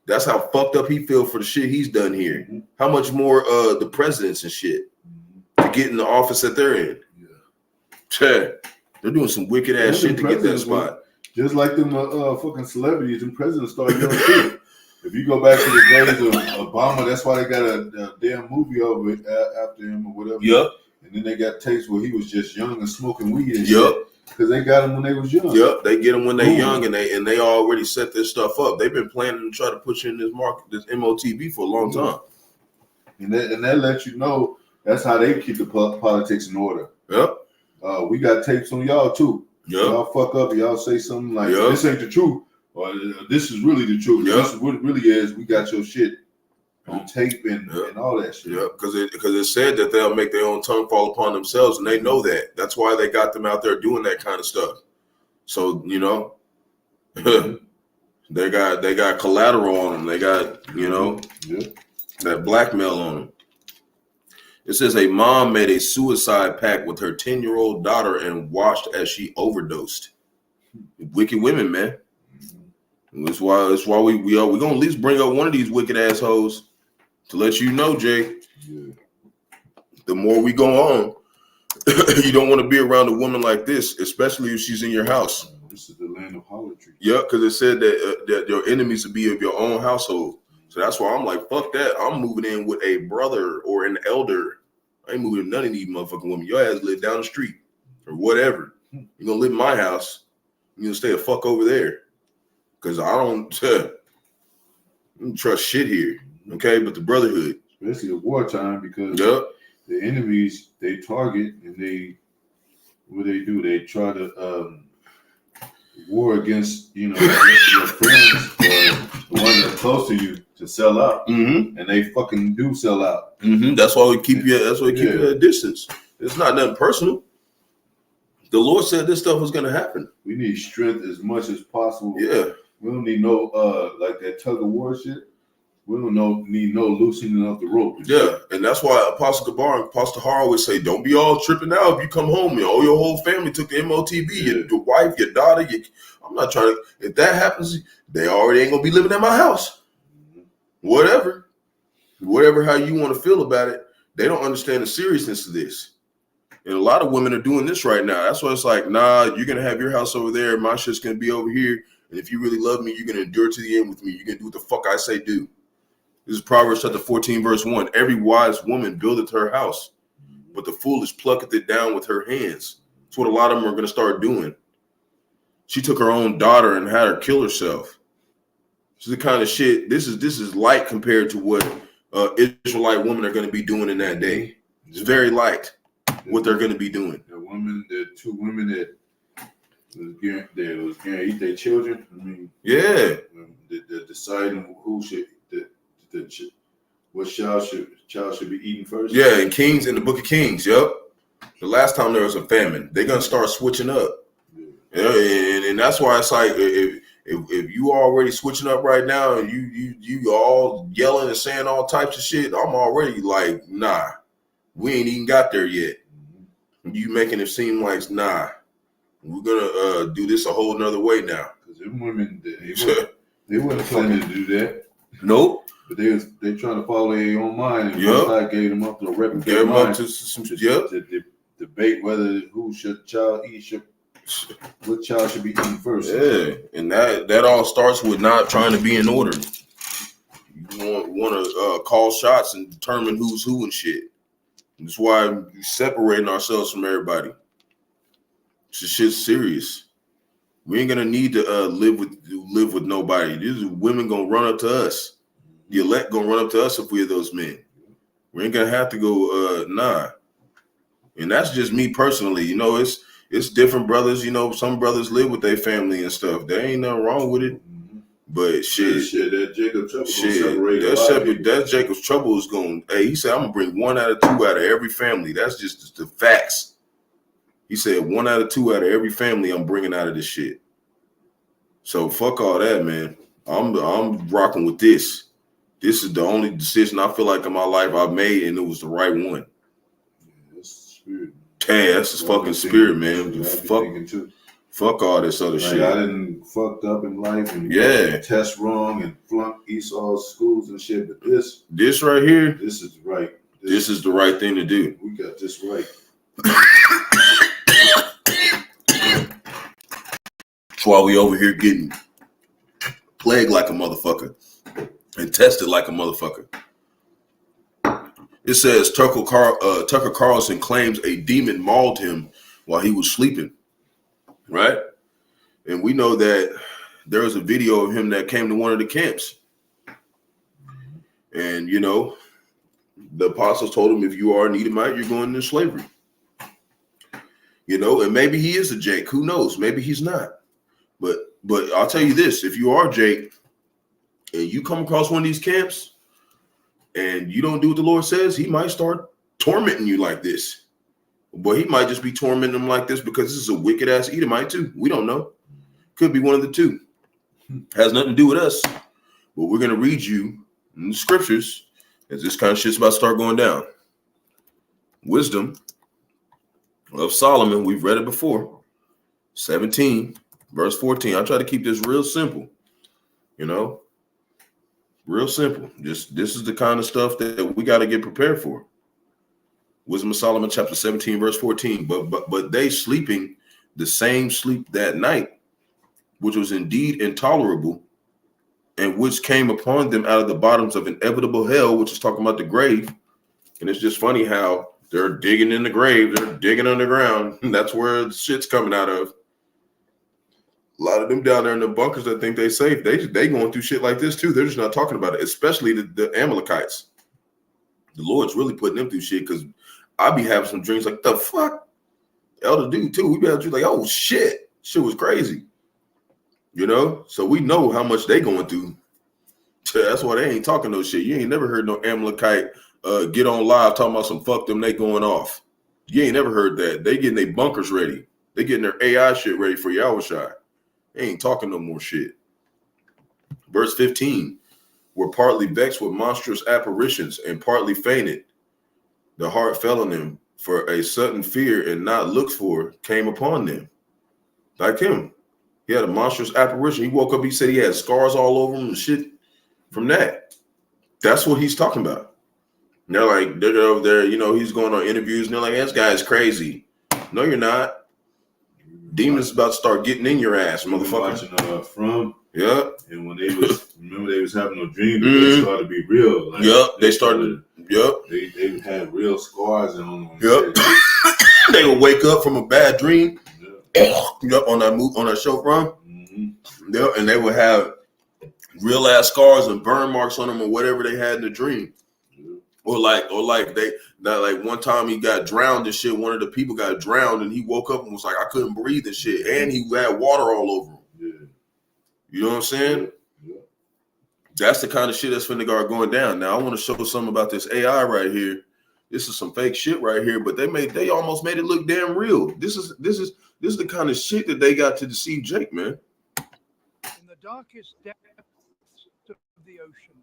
That's how fucked up he feel for the shit he's done here. How much more the presidents and shit to get in the office that they're in. Yeah. They're doing some wicked ass shit to get that spot. Just like them fucking celebrities and presidents started young too. If you go back to the days of Obama, that's why they got a damn movie over it after him or whatever. Yep. And then they got tapes where he was just young and smoking weed and shit. Because they got him when they was young. Yep, they get them when they're young, and they already set this stuff up. They've been planning to try to push in this market, this MOTB for a long time. And that lets you know that's how they keep the politics in order. Yep. We got tapes on y'all too. Yep. Y'all fuck up, y'all say something like this ain't the truth, or this is really the truth. This is what it really is. We got your shit on tape and all that shit. Yeah, because it said that they'll make their own tongue fall upon themselves, and they know that. That's why they got them out there doing that kind of stuff. So they got collateral on them. They got that blackmail on them. It says a mom made a suicide pact with her 10-year-old daughter and watched as she overdosed. Wicked women, man. That's why we're gonna at least bring up one of these wicked assholes to let you know, Jay. Yeah. The more we go on, you don't want to be around a woman like this, especially if she's in your house. This is the land of harlotry. Yeah, because it said that your enemies will be of your own household. So that's why I'm like, fuck that. I'm moving in with a brother or an elder. I ain't moving with none of these motherfucking women. Your ass live down the street or whatever. You're going to live in my house. You're going to stay a fuck over there. Because I don't trust shit here. Okay? But the brotherhood. Especially at wartime, because the enemies, they target and what they do, they try to war against, your friends or the one that's close to you to sell out. Mm-hmm. And they fucking do sell out. Mm-hmm. That's why we keep you at a distance. It's not nothing personal. The Lord said this stuff was going to happen. We need strength as much as possible. Yeah. We don't need no like that tug of war shit. We don't need no loosening of the rope. Yeah, and that's why Apostle Gabar and Apostle Har always say, don't be all tripping out if you come home. Your whole family took the MOTB, your wife, your daughter. I'm not trying to, if that happens, they already ain't going to be living at my house. Whatever how you want to feel about it, they don't understand the seriousness of this. And a lot of women are doing this right now. That's why it's like, nah, you're going to have your house over there. My shit's going to be over here. And if you really love me, you're going to endure to the end with me. You're going to do what the fuck I say do. This is Proverbs chapter 14, verse 1. Every wise woman buildeth her house, but the foolish plucketh it down with her hands. That's what a lot of them are going to start doing. She took her own daughter and had her kill herself. This is the kind of shit. This is light compared to what Israelite women are going to be doing in that day. It's very light what they're going to be doing. The two women that was going to eat their children. I mean, the deciding who should. What child should be eaten first? Yeah, in Kings, in the book of Kings, yep. The last time there was a famine, they're gonna start switching up. Yeah, and that's why it's like if you already switching up right now and you all yelling and saying all types of shit, I'm already like, nah, we ain't even got there yet. You making it seem like, nah, we're gonna do this a whole nother way now. Because them women, they weren't planning to do that. Nope. But they trying to follow their own mind, and God gave them up to replicate mind to debate whether what child should be eaten first. Yeah, and that all starts with not trying to be in order. You want to call shots and determine who's who and shit. That's why we're separating ourselves from everybody. This shit's serious. We ain't gonna need to live with nobody. These women gonna run up to us. The elect gonna run up to us if we're those men. We ain't gonna have to go, nah. And that's just me personally. It's different brothers. Some brothers live with their family and stuff. There ain't nothing wrong with it. But shit, that Jacob Trouble that Jacob's Trouble is going. Hey, he said I'm gonna bring 1 out of 2 out of every family. That's just the facts. He said 1 out of 2 out of every family I'm bringing out of this shit. So fuck all that, man. I'm rocking with this. This is the only decision I feel like in my life I've made, and it was the right one. Yeah, that's the spirit. Damn, that's his fucking spirit, man. Fuck all this other shit. I didn't fucked up in life and test wrong and flunk Esau's schools and shit. But this right here, this is right. This is the right thing to do. We got this right. That's why we over here getting plagued like a motherfucker and tested like a motherfucker. It says Tucker Carlson claims a demon mauled him while he was sleeping. Right? And we know that there was a video of him that came to one of the camps. And, you know, the apostles told him, if you are an Edomite, you're going into slavery. You know, and maybe he is a Jake. Who knows? Maybe he's not. But I'll tell you this. If you are Jake and you come across one of these camps and you don't do what the Lord says, he might start tormenting you like this. But he might just be tormenting them like this because this is a wicked ass Edomite too. We don't know. Could be one of the two. Has nothing to do with us. But we're going to read you in the scriptures as this kind of shit's about to start going down. Wisdom of Solomon. We've read it before. 17, verse 14. I try to keep this real simple. You know, real simple. This is the kind of stuff that we got to get prepared for. Wisdom of Solomon, chapter 17, verse 14. But they sleeping the same sleep that night, which was indeed intolerable, and which came upon them out of the bottoms of inevitable hell, which is talking about the grave. And it's just funny how they're digging in the grave, they're digging underground. That's where the shit's coming out of. A lot of them down there in the bunkers that think they safe, they going through shit like this too. They're just not talking about it, especially the Amalekites. The Lord's really putting them through shit because I be having some dreams like, the fuck? Elder dude too. We be having dreams like, oh shit. Shit was crazy. You know? So we know how much they going through. That's why they ain't talking no shit. You ain't never heard no Amalekite get on live talking about some fuck them, they going off. You ain't never heard that. They getting their bunkers ready. They getting their AI shit ready for Yahawashi. They ain't talking no more shit. Verse 15. Were partly vexed with monstrous apparitions and partly fainted. The heart fell on them, for a sudden fear and not looked for came upon them. Like him. He had a monstrous apparition. He woke up, he said he had scars all over him and shit from that. That's what he's talking about. And they're over there, you know, he's going on interviews and they're like, this guy's crazy. No, you're not. Demons about to start getting in your ass, motherfucker. Watching From. Yeah. And when they was having a dream, they started to be real. Like, they started. They had real scars on them. Yep. They would wake up from a bad dream. Yep. On that show from. Mm-hmm. Yep. And they would have real ass scars and burn marks on them or whatever they had in the dream. Yeah. Or like one time he got drowned and shit. One of the people got drowned and he woke up and was like, I couldn't breathe and shit. And he had water all over him. Yeah. You know what I'm saying? Yeah. That's the kind of shit that's finna start going down. Now I want to show something about this AI right here. This is some fake shit right here, but they almost made it look damn real. This is the kind of shit that they got to deceive Jake, man. In the darkest depths of the ocean,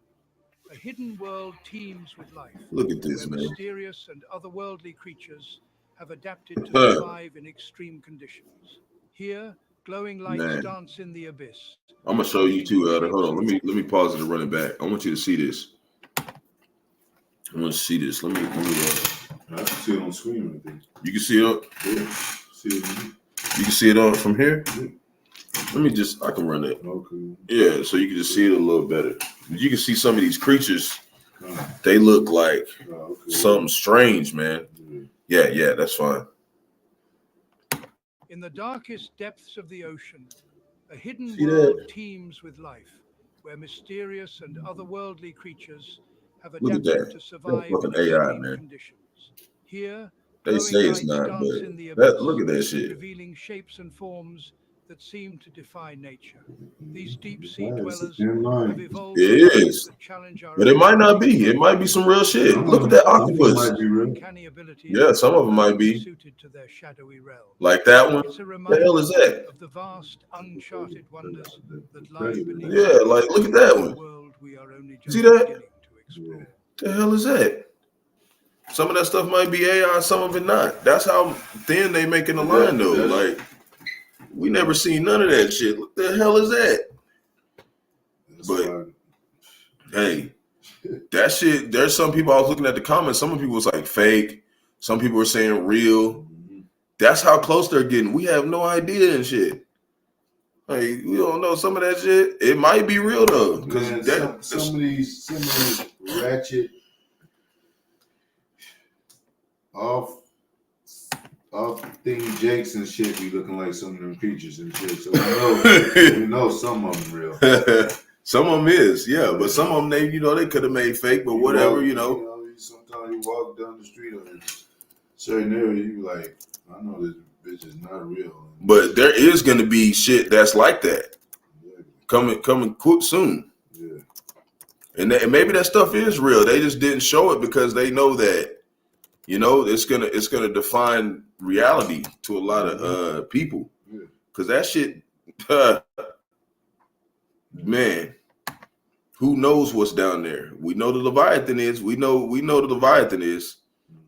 a hidden world teems with life. Look at this, man. Mysterious and otherworldly creatures have adapted to survive in extreme conditions. Here, glowing lights dance in the abyss. I'm gonna show you too, Elder. Hold on, let me pause it and run it back. I want you to see this. I want to see this. Let me. I can see it on screen right there. You can see it. Yeah. See it. You can see it on from here. Yeah. Let me just. I can run it. Okay. Yeah, so you can just see it a little better. You can see some of these creatures. They look like something strange, man. Yeah, that's fine. In the darkest depths of the ocean, a hidden See world that? teems with life, where mysterious and otherworldly creatures have Look at adapted that. to survive Fucking in AI, extreme man. conditions. Here, They glowing say it's lights not, dance but in the abyss, look at that shit. revealing shapes and forms that seem to defy nature. These deep sea Yeah, it's a dwellers thin line. have evolved It abilities is. that challenge our But it might not be. understanding It might be some real shit. Some Look of at that them- some of them octopus. might be real. uncanny abilities Yeah, some of them might only be. suited to their shadowy realm. Like that one. It's a The hell is reminder that? of the vast uncharted wonders that lie predator. beneath Yeah, like look at that a one. world we are only See just that? beginning to explore. The hell is that? Some of that stuff might be AI, some of it not. That's how thin they making the line though. Like we never seen none of that shit. What the hell is that? That's But why- hey, that shit. There's some people I was looking at the comments. Some people was like fake. Some people were saying real. That's how close they're getting. We have no idea and shit. Like we don't know some of that shit. It might be real though, because Man, some of these ratchet off thing Jakes and shit be looking like some of them creatures and shit. So we know some of them real. Some of them is, yeah, but some of them they could have made fake, but whatever, Sometimes you walk down the street of a certain area, you be like, I know this bitch is not real. But there is going to be shit that's like that Yeah, coming quick soon, yeah. and maybe that stuff is real. They just didn't show it because they know that it's gonna define reality to a lot of people. Because that shit, man, who knows what's down there? We know the Leviathan is. We know the Leviathan is.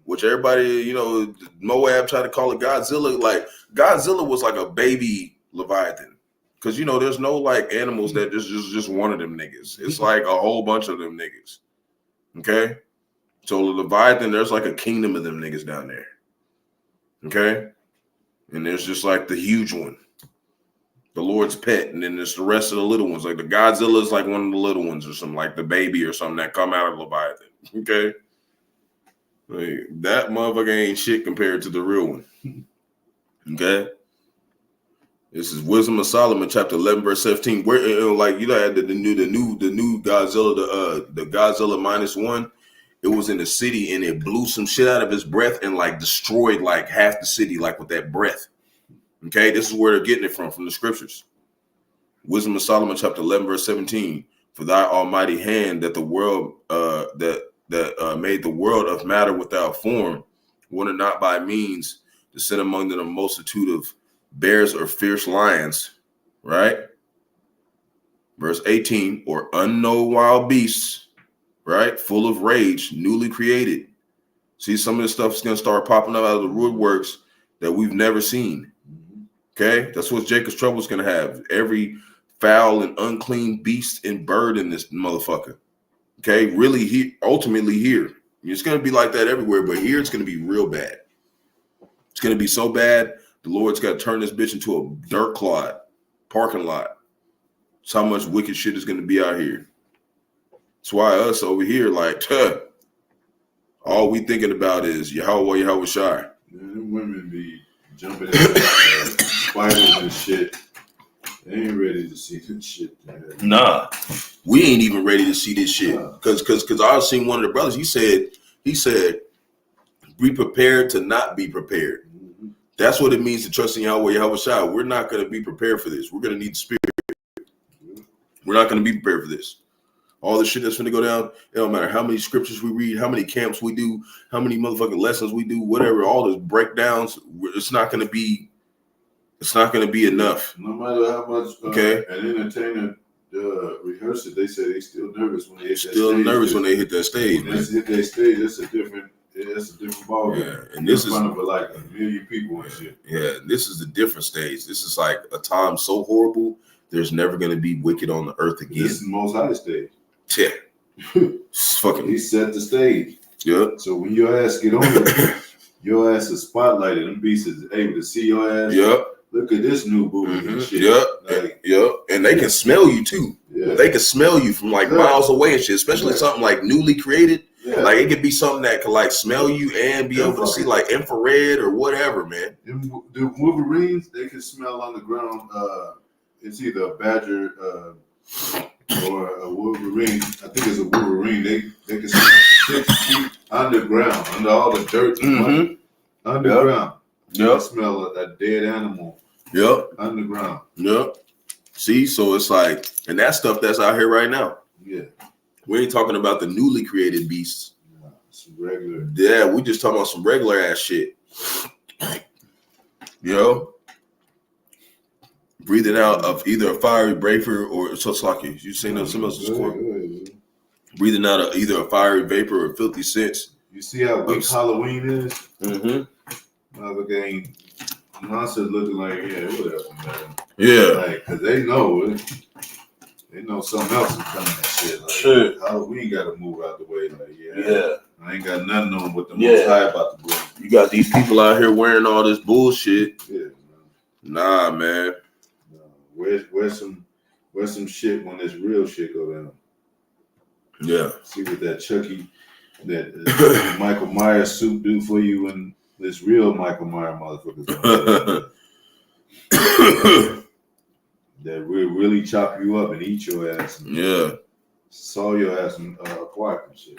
Which everybody, Moab tried to call it Godzilla. Like Godzilla was like a baby Leviathan, because there's no like animals that just one of them niggas. It's like a whole bunch of them niggas. Okay, so the Leviathan, there's like a kingdom of them niggas down there. Okay, and there's just like the huge one, the Lord's pet, and then there's the rest of the little ones. Like the Godzilla is like one of the little ones, or something like the baby or something that come out of Leviathan. Okay. Like, that motherfucker ain't shit compared to the real one. Okay, this is Wisdom of Solomon, chapter 11, verse 17. Where had the new Godzilla, the Godzilla -1. It was in the city and it blew some shit out of his breath and like destroyed like half the city, like with that breath. Okay, this is where they're getting it from the scriptures. Wisdom of Solomon, chapter 11, verse 17. For thy almighty hand that the world that made the world of matter without form, wanted not by means to send among them a multitude of bears or fierce lions, right? Verse 18, or unknown wild beasts, right? Full of rage, newly created. See, some of this stuff is going to start popping up out of the woodworks that we've never seen. Okay? That's what Jacob's trouble is going to have. Every foul and unclean beast and bird in this motherfucker. Okay, really, ultimately here. It's going to be like that everywhere, but here it's going to be real bad. It's going to be so bad, the Lord's got to turn this bitch into a dirt clod parking lot. That's how much wicked shit is going to be out here. That's why us over here, like, all we thinking about is Yahawah, Yahawashi. Them women be jumping at spiders and shit. They ain't ready to see this shit. Nah, we ain't even ready to see this shit. Because I seen one of the brothers. He said, be prepared to not be prepared. Mm-hmm. That's what it means to trust in Yahweh, Yahawashi. We're not going to be prepared for this. We're going to need the Spirit. We're not going to be prepared for this. All the shit that's going to go down, it don't matter how many scriptures we read, how many camps we do, how many motherfucking lessons we do, whatever, all those breakdowns, it's not going to be enough. No matter how much Okay. an entertainer rehearse it, they say they still nervous when they hit that stage. Still nervous when they hit that stage, when man. they hit that stage, that's a different ballgame. Yeah, and this in front of like a million people and shit. Yeah, this is the different stage. This is like a time so horrible, there's never going to be wicked on the earth again. This is the most high stage. Yeah. It's fucking. He set the stage. Yeah. So when your ass get on it, your ass is spotlighted. Them beasts is able to see your ass. Yeah. Look at this new booty and shit. Yeah. Like, yeah. And they can smell you too. Yeah. They can smell you from like miles away and shit, especially something like newly created. Yeah. Like it could be something that could like smell you and be able to see like infrared or whatever, man. The Wolverines, they can smell on the ground. It's either a badger or a Wolverine. I think it's a Wolverine. They can smell 6 feet underground, under all the dirt and mud. Underground. You can smell a dead animal Yep. Underground. Yep. See, so it's like, and that stuff that's out here right now. Yeah. We ain't talking about the newly created beasts. Nah, some regular. Yeah, we just talking about some regular ass shit. You know? Breathing out of either a fiery vapor or it's like you seen something else in Scorns. Breathing out of either a fiery vapor or filthy scents. You see how weak Halloween is? Mm-hmm. Motherfucking monsters looking like, yeah, whatever, man. Yeah. Like, cause they know it. They know something else is coming and shit. Like, Shit. Halloween got to move out the way. Like, Yeah. I ain't got nothing on what the Most High about to bring. You got these people out here wearing all this bullshit. Yeah, man. Nah, man. Wear some shit when this real shit go down. Yeah. See what that Chucky, that Michael Myers suit do for you when this real Michael Myers motherfuckers that will really chop you up and eat your ass. And yeah. Saw your ass in park and shit.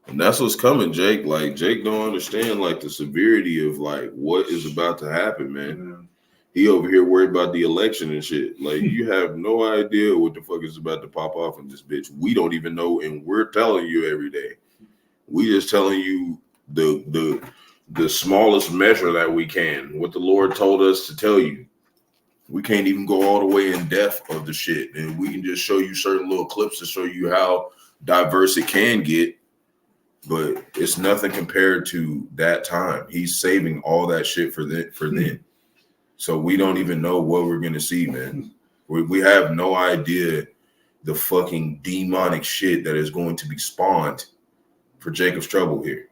And that's what's coming, Jake. Like, Jake don't understand, like, the severity of, like, what is about to happen, man. He over here worried about the election and shit. Like, you have no idea what the fuck is about to pop off in this bitch. We don't even know, and we're telling you every day. We just telling you the smallest measure that we can, what the Lord told us to tell you. We can't even go all the way in depth of the shit. And we can just show you certain little clips to show you how diverse it can get. But it's nothing compared to that time. He's saving all that shit for then. So we don't even know what we're going to see, man. We have no idea the fucking demonic shit that is going to be spawned for Jacob's trouble here.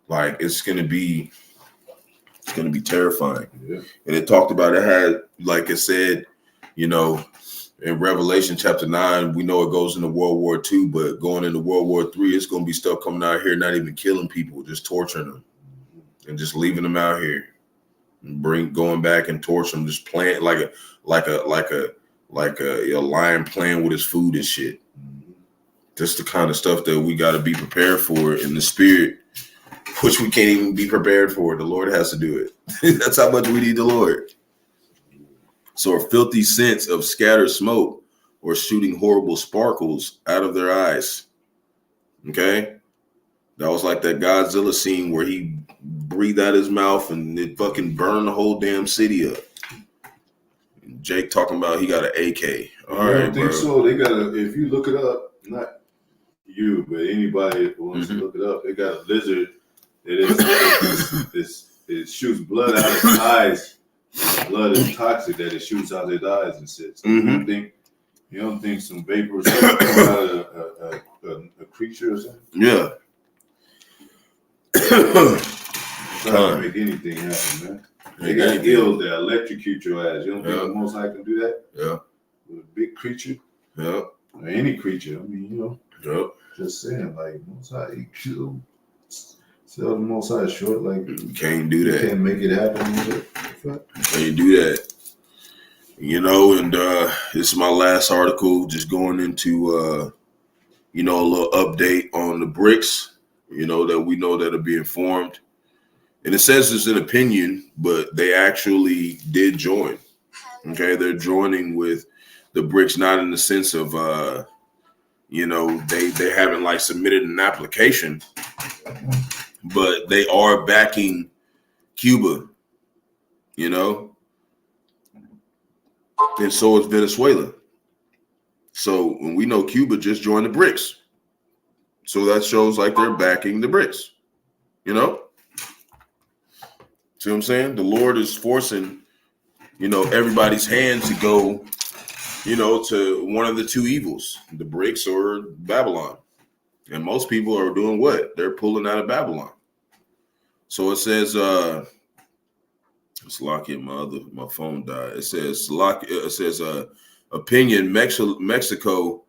Like, it's going to be terrifying. Yeah. And it talked about, it had, like it said, you know, in Revelation chapter 9, we know it goes into World War II, but going into World War III, it's going to be stuff coming out here, not even killing people, just torturing them and just leaving them out here. Going back and torch them, just playing like a lion playing with his food and shit. Just the kind of stuff that we got to be prepared for in the spirit, which we can't even be prepared for. The Lord has to do it. That's how much we need the Lord. So a filthy sense of scattered smoke or shooting horrible sparkles out of their eyes. Okay, that was like that Godzilla scene where he breathed out his mouth and it fucking burned the whole damn city up. And Jake talking about he got an AK. All right, I don't think so. They got if you look it up, not you, but anybody who wants to look it up, they got a lizard that it shoots blood out of his eyes. The blood is toxic that it shoots out his eyes and shit. So you don't think some vapors come out of a creature or something? Yeah. Trying to make anything happen, man. They got ills that electrocute your ass. You don't think the Most High can do that? Yeah. With a big creature? Yeah. Or any creature. I mean, you know. Yep. Just saying, like, Most High, he killed. Sell the Most High short, like, you can't do that. You can't make it happen. You can't do that. You know, and this is my last article, just going into, you know, a little update on the BRICS, you know, that we know that are being formed. And it says it's an opinion, but they actually did join. Okay, they're joining with the BRICS, not in the sense of, you know, they haven't like submitted an application, but they are backing Cuba, you know, and so is Venezuela. So when we know Cuba just joined the BRICS, so that shows like they're backing the BRICS, you know. See what I'm saying? The Lord is forcing, you know, everybody's hand to go, you know, to one of the two evils, the BRICS or Babylon. And most people are doing what? They're pulling out of Babylon. So it says, it's lucky my phone died. It says, opinion, Mexico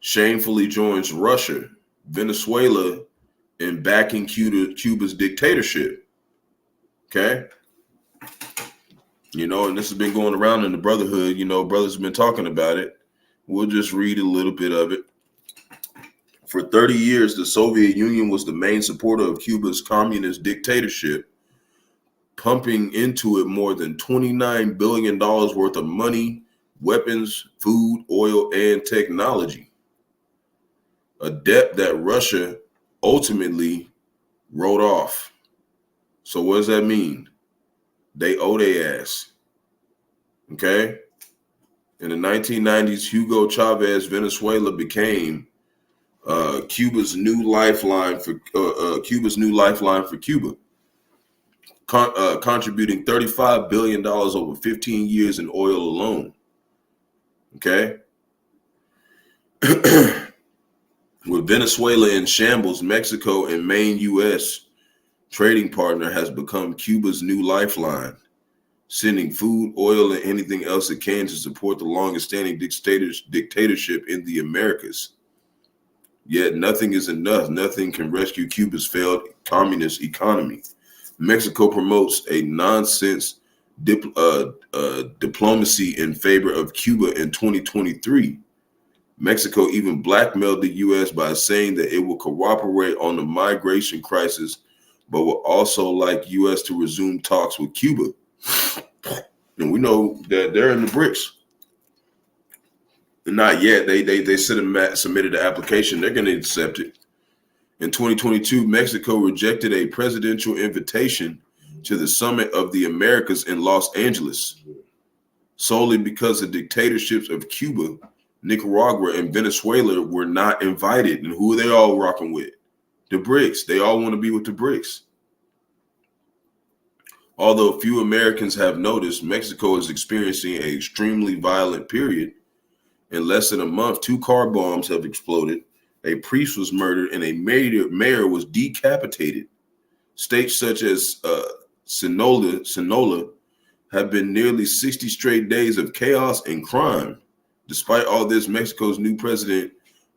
shamefully joins Russia, Venezuela in backing Cuba's dictatorship. Okay. You know, and this has been going around in the brotherhood. You know, brothers have been talking about it. We'll just read a little bit of it. For 30 years, the Soviet Union was the main supporter of Cuba's communist dictatorship, pumping into it more than $29 billion worth of money, weapons, food, oil, and technology. A debt that Russia ultimately wrote off. So what does that mean? They owe their ass. Okay? In the 1990s, Hugo Chavez, Venezuela became Cuba's new lifeline for Cuba, contributing $35 billion over 15 years in oil alone. Okay? With Venezuela in shambles, Mexico and main U.S. trading partner has become Cuba's new lifeline, sending food, oil, and anything else it can to support the longest-standing dictatorship in the Americas. Yet nothing is enough. Nothing can rescue Cuba's failed communist economy. Mexico promotes a nonsense diplomacy in favor of Cuba in 2023. Mexico even blackmailed the U.S. by saying that it will cooperate on the migration crisis, but would also like U.S. to resume talks with Cuba. And we know that they're in the BRICS. Not yet. They submitted the application. They're going to accept it. In 2022, Mexico rejected a presidential invitation to the Summit of the Americas in Los Angeles, solely because the dictatorships of Cuba, Nicaragua, and Venezuela were not invited. And who are they all rocking with? The BRICS. They all want to be with the BRICS. Although few Americans have noticed, Mexico is experiencing an extremely violent period. In less than a month, 2 car bombs have exploded, a priest was murdered, and a mayor was decapitated. States such as Sinaloa have been nearly 60 straight days of chaos and crime. Despite all this, Mexico's new president,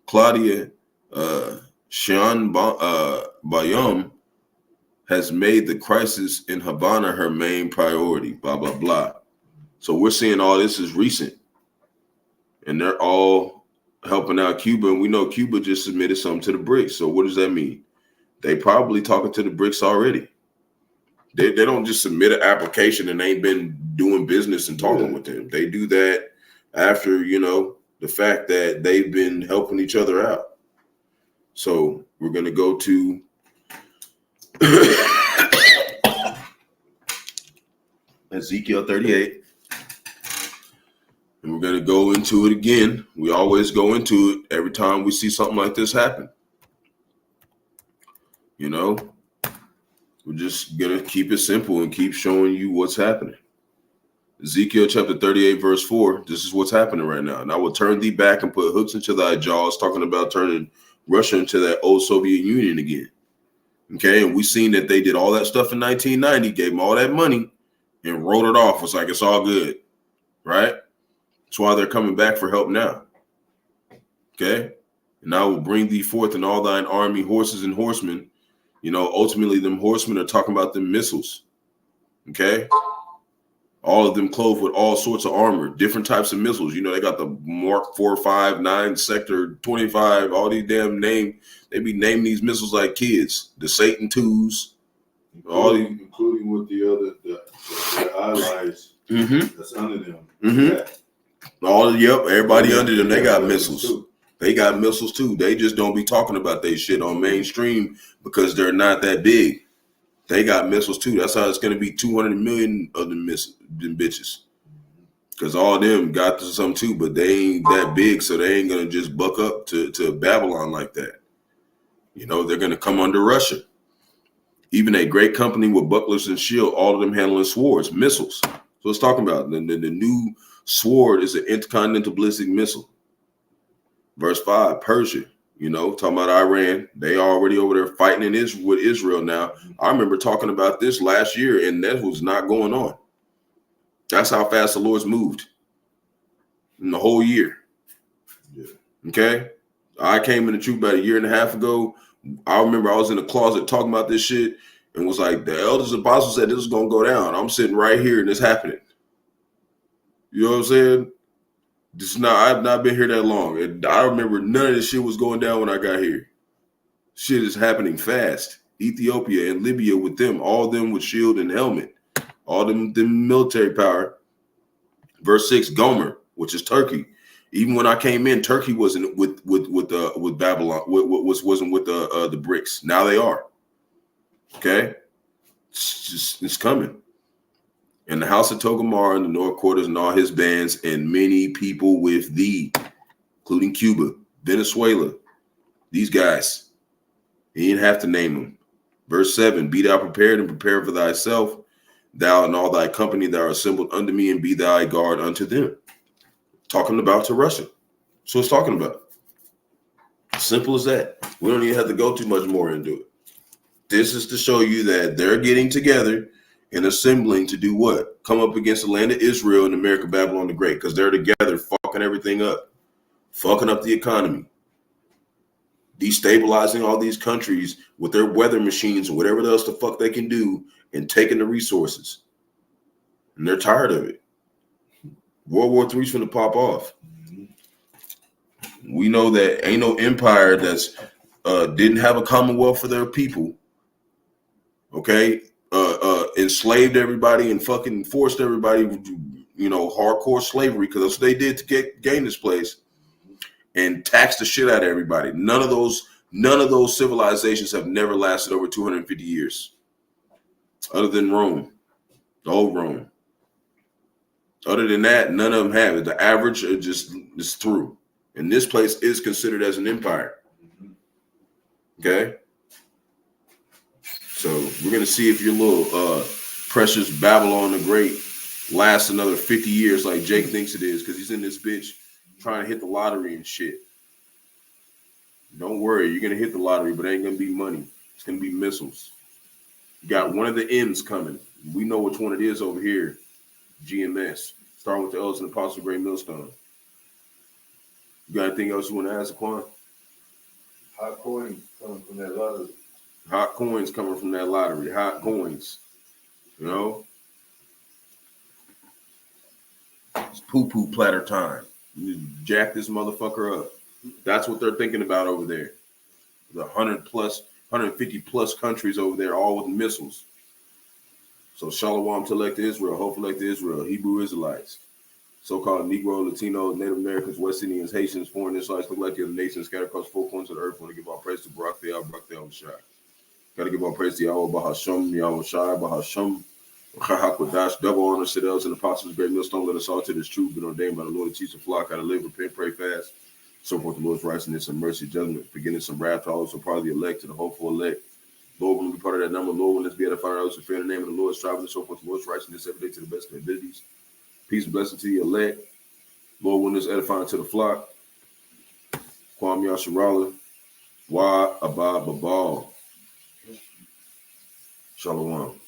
Claudia Sheinbaum, has made the crisis in Havana her main priority, blah, blah, blah. So we're seeing all this is recent. And they're all helping out Cuba. And we know Cuba just submitted something to the BRICS. So what does that mean? They probably talking to the BRICS already. They don't just submit an application and ain't been doing business and talking with them. They do that after, the fact that they've been helping each other out. So we're going to go to Ezekiel 38. And we're going to go into it again. We always go into it every time we see something like this happen. We're just going to keep it simple and keep showing you what's happening. Ezekiel chapter 38, verse 4. This is what's happening right now. And I will turn thee back and put hooks into thy jaws, talking about turning Russia into that old Soviet Union again. Okay. And we seen that they did all that stuff in 1990, gave them all that money and wrote it off. It's like, it's all good. Right? That's why they're coming back for help now. Okay. And I will bring thee forth in all thine army, horses and horsemen. Ultimately, them horsemen are talking about them missiles. Okay. All of them clothed with all sorts of armor, different types of missiles. They got the Mark 4, 5, 9, Sector 25, all these damn names. They be naming these missiles like kids. The Satan 2s. Including with the allies that's under them. Everybody under them, they got missiles. Too. They got missiles too. They just don't be talking about they shit on mainstream because they're not that big. They got missiles too. That's how it's going to be 200 million of them bitches. Because all of them got some too, but they ain't that big, so they ain't going to just buck up to Babylon like that. They're going to come under Russia. Even a great company with bucklers and shield, all of them handling swords, missiles. So let's talk about the new sword is an intercontinental ballistic missile. Verse 5, Persia, talking about Iran. They already over there fighting with Israel now. I remember talking about this last year, and that was not going on. That's how fast the Lord's moved in the whole year. Yeah. Okay? I came in the truth about a year and a half ago. I remember I was in the closet talking about this shit and was like, the elders and apostles said this is going to go down. I'm sitting right here and it's happening. You know what I'm saying? I've not been here that long. And I remember none of this shit was going down when I got here. Shit is happening fast. Ethiopia and Libya with them, all of them with shield and helmet. all them military power. Verse 6, Gomer, which is Turkey. Even when I came in, Turkey wasn't with Babylon, wasn't with the BRICS. Now they are. Okay, it's coming. And the house of Togarmah and the North Quarters and all his bands and many people with thee, including Cuba, Venezuela, these guys. He didn't have to name them. Verse 7, be thou prepared and prepare for thyself, thou and all thy company that are assembled unto me, and be thy guard unto them. Talking about to Russia. So it's talking about. Simple as that. We don't even have to go too much more into it. This is to show you that they're getting together and assembling to do what? Come up against the land of Israel and America, Babylon the Great, because they're together fucking everything up, fucking up the economy, destabilizing all these countries with their weather machines and whatever else the fuck they can do, and taking the resources. And they're tired of it. World War III's going to pop off. We know that ain't no empire that's didn't have a commonwealth for their people. Okay, enslaved everybody and fucking forced everybody, you know, hardcore slavery, because that's what they did to gain this place, and taxed the shit out of everybody. None of those civilizations have never lasted over 250 years, other than Rome, the old Rome. Other than that, none of them have it. The average just is through. And this place is considered as an empire. Okay? So we're going to see if your little precious Babylon the Great lasts another 50 years like Jake thinks it is, because he's in this bitch trying to hit the lottery and shit. Don't worry, you're going to hit the lottery, but it ain't going to be money. It's going to be missiles. You got one of the M's coming. We know which one it is over here. GMS, starting with the L's and Apostle Great Millstone. You got anything else you want to ask, Quan? Hot coins coming from that lottery. Hot coins coming from that lottery. Hot coins. You know? It's poo-poo platter time. You jack this motherfucker up. That's what they're thinking about over there. The 150 plus countries over there, all with missiles. So Shalom to elect Israel, hope elect Israel, Hebrew Israelites, so-called Negro, Latino, Native Americans, West Indians, Haitians, foreign Israelites, look like the other nations scattered across 4 corners of the earth. Want to give all praise to Barak, Yahawashi. Got to give all praise to Yahawah, Bahasham, Yahawashi, Bahasham, Qadash, double honor, citadels, and apostles, great millstone, let us all to this truth, been ordained by the Lord to teach the flock how to live, repent, pray fast, so forth the Lord's righteousness and mercy, judgment, beginning some wrath to all, so part of the elect to the hopeful elect. Lord, when we be part of that number, Lord, when this be edifying others to fear the name of the Lord, striving and so forth, the Lord's righteousness every day to the best of their abilities. Peace and blessing to the elect. Lord, when this edifying to the flock. Kwam Yasharala. Wa Abba Babal. Shalom.